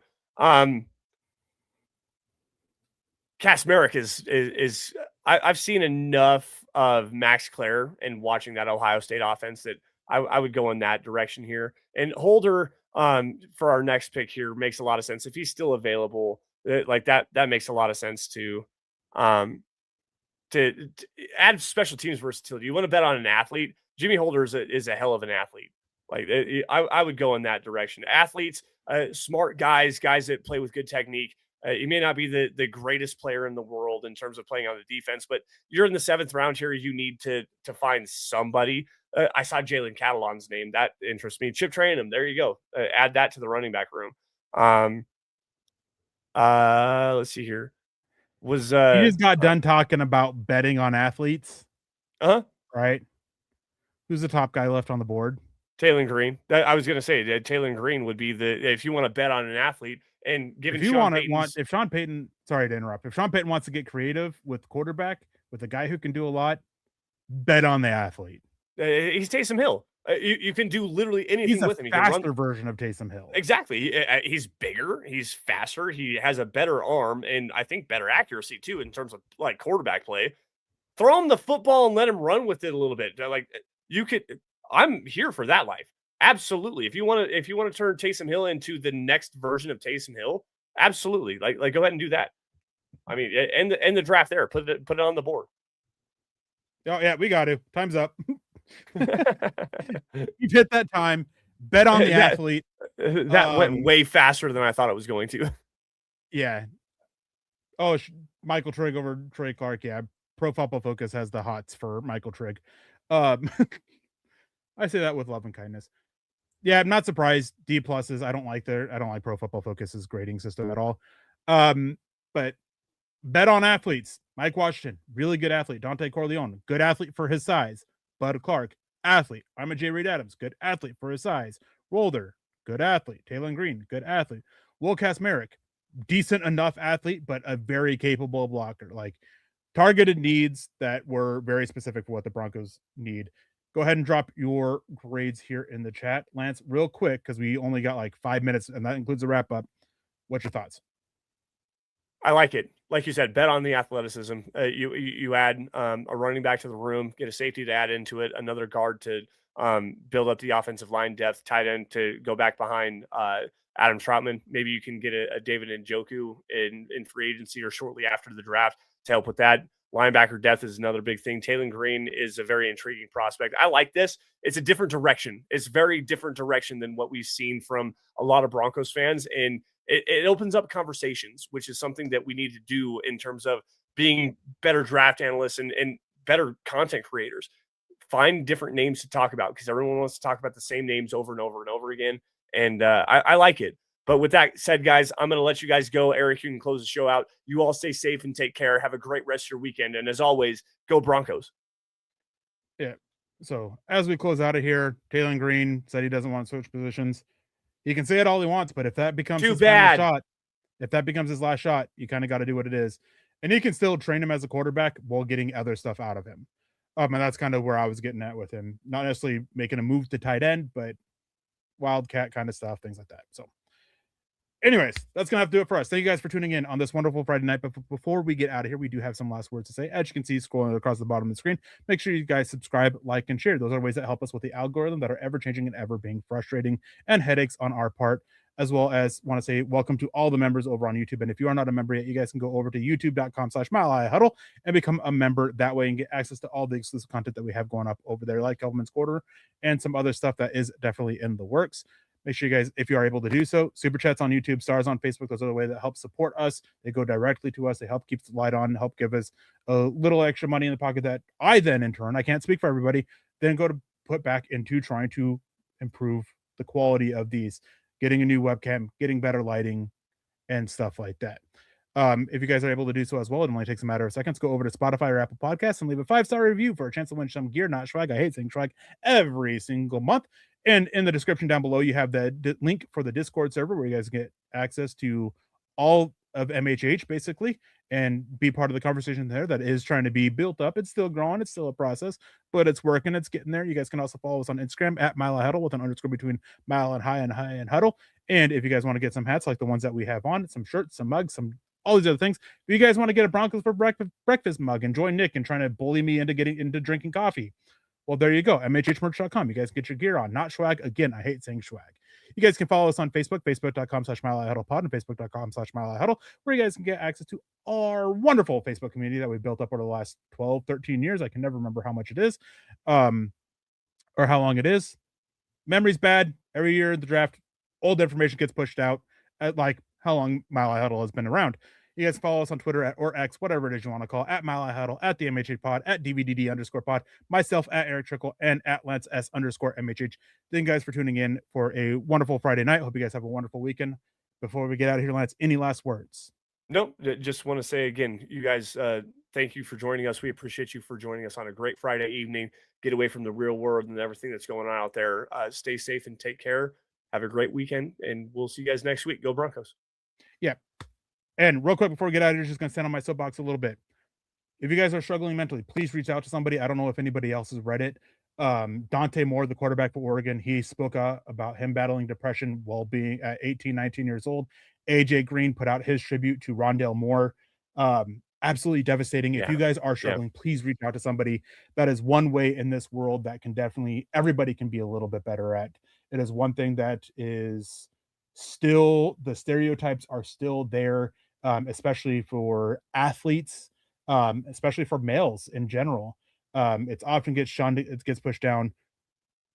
Kasmerick is I've seen enough of Max Clare and watching that Ohio State offense that I would go in that direction here. And Holder for our next pick here makes a lot of sense if he's still available. Like that makes a lot of sense to add special teams versatility. You want to bet on an athlete? Jimmy Holder is a hell of an athlete. Like I would go in that direction. Athletes, smart guys that play with good technique. You may not be the greatest player in the world in terms of playing on the defense, but you're in the 7th round here. You need to find somebody. I saw Jalen Catalon's name. That interests me. Chip Trayanum. There you go. Add that to the running back room. Let's see here. You just got done talking about betting on athletes. Right? Who's the top guy left on the board? Taylor Green. I was going to say that Taylor Green would be if you want to bet on an athlete. And given if Sean Payton, sorry to interrupt, if Sean Payton wants to get creative with quarterback, with a guy who can do a lot, bet on the athlete. He's Taysom Hill. You can do literally anything with him. He's a faster version of Taysom Hill. Exactly. He's bigger. He's faster. He has a better arm and I think better accuracy too in terms of like quarterback play. Throw him the football and let him run with it a little bit. Like you could. I'm here for that life. Absolutely. If you want to turn Taysom Hill into the next version of Taysom Hill, Absolutely. Like go ahead and do that. I mean, end the draft there. Put it on the board. Oh yeah, we got to. Time's up. You've hit that time. Bet on the athlete. That went way faster than I thought it was going to. Yeah. Oh, Michael Trigg over Trey Clark. Yeah. Pro Football Focus has the hots for Michael Trigg. I say that with love and kindness. Yeah, I'm not surprised. D pluses. I don't like Pro Football Focus's grading system at all. But bet on athletes. Mike Washington, really good athlete. Dante Corleone, good athlete for his size. Bud Clark, athlete. I'm a J. Reed Adams, good athlete for his size. Rolder, good athlete. Taylor Green, good athlete. Will Kasmerick, decent enough athlete, but a very capable blocker. Like targeted needs that were very specific for what the Broncos need. Go ahead and drop your grades here in the chat. Lance, real quick, because we only got like 5 minutes, and that includes a wrap up. What's your thoughts? I like it. Like you said, bet on the athleticism. You add a running back to the room, get a safety to add into it, another guard to build up the offensive line depth, tight end to go back behind Adam Troutman. Maybe you can get a David Njoku in free agency or shortly after the draft to help with that. Linebacker depth is another big thing. Taylor Green is a very intriguing prospect. I like this. It's a different direction. It's very different direction than what we've seen from a lot of Broncos fans. And it opens up conversations, which is something that we need to do in terms of being better draft analysts and better content creators. Find different names to talk about because everyone wants to talk about the same names over and over and over again. And I like it. But with that said, guys, I'm going to let you guys go. Eric, you can close the show out. You all stay safe and take care. Have a great rest of your weekend. And as always, go Broncos. Yeah. So as we close out of here, Taylor Green said he doesn't want to switch positions. He can say it all he wants, but if that becomes his final shot, if that becomes his last shot, you kind of got to do what it is. And he can still train him as a quarterback while getting other stuff out of him. And that's kind of where I was getting at with him. Not necessarily making a move to tight end, but wildcat kind of stuff, things like that. So anyways, that's going to have to do it for us. Thank you guys for tuning in on this wonderful Friday night. But before we get out of here, we do have some last words to say. As you can see, scrolling across the bottom of the screen, make sure you guys subscribe, like, and share. Those are ways that help us with the algorithm that are ever changing and ever being frustrating and headaches on our part. As well as want to say welcome to all the members over on YouTube. And if you are not a member yet, you guys can go over to youtube.com/MileHighHuddle and become a member that way and get access to all the exclusive content that we have going up over there, like Kelberman's Corner and some other stuff that is definitely in the works. Make sure you guys, if you are able to do so, super chats on YouTube, stars on Facebook, those are the way that help support us. They go directly to us. They help keep the light on, help give us a little extra money in the pocket that I then, in turn, I can't speak for everybody, then go to put back into trying to improve the quality of these, getting a new webcam, getting better lighting, and stuff like that. If you guys are able to do so as well, it only takes a matter of seconds. Go over to Spotify or Apple Podcasts and leave a 5-star review for a chance to win some gear, not swag. I hate saying swag every single month. And in the description down below, you have the link for the Discord server where you guys get access to all of MHH basically and be part of the conversation there that is trying to be built up. It's still growing. It's still a process, but it's working. It's getting there. You guys can also follow us on Instagram at Mile Huddle with an underscore between Mile and High and Huddle. And if you guys want to get some hats like the ones that we have on, some shirts, some mugs, some all these other things. If you guys want to get a Broncos for breakfast mug and join Nick and trying to bully me into getting into drinking coffee, well, there you go. MHHmerch.com. You guys get your gear on, not swag. Again, I hate saying swag. You guys can follow us on Facebook, facebook.com/MileHighHuddlePod and facebook.com/MileHighHuddle, where you guys can get access to our wonderful Facebook community that we've built up over the last 12, 13 years. I can never remember how much it is, or how long it is. Memory's bad. Every year in the draft, old information gets pushed out at like how long Mile High Huddle has been around. You guys follow us on Twitter or X, whatever it is you want to call, at Mile High Huddle, at the MHH Pod, at DVDD_pod, myself at Erick Trickel, and at Lance S_MHH. Thank you guys for tuning in for a wonderful Friday night. Hope you guys have a wonderful weekend. Before we get out of here, Lance, any last words? Nope. Just want to say again, you guys, thank you for joining us. We appreciate you for joining us on a great Friday evening. Get away from the real world and everything that's going on out there. Stay safe and take care. Have a great weekend, and we'll see you guys next week. Go Broncos. Yeah. And real quick before we get out of here, just going to stand on my soapbox a little bit. If you guys are struggling mentally, please reach out to somebody. I don't know if anybody else has read it. Dante Moore, the quarterback for Oregon, he spoke about him battling depression while being at 18, 19 years old. AJ Green put out his tribute to Rondale Moore. Absolutely devastating. If you guys are struggling, please reach out to somebody. That is one way in this world that can definitely, everybody can be a little bit better at. It is one thing that is still, the stereotypes are still there, especially for athletes, especially for males in general. It's often gets shunned, it gets pushed down.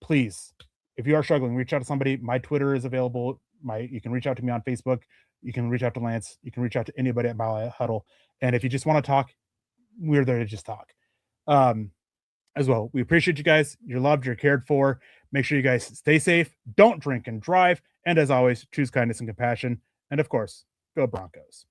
Please, if you are struggling, reach out to somebody. My Twitter is available. You can reach out to me on Facebook. You can reach out to Lance. You can reach out to anybody at my Huddle. And if you just want to talk, we're there to just talk. As well, we appreciate you guys. You're loved. You're cared for. Make sure you guys stay safe. Don't drink and drive. And as always, choose kindness and compassion. And of course, go Broncos.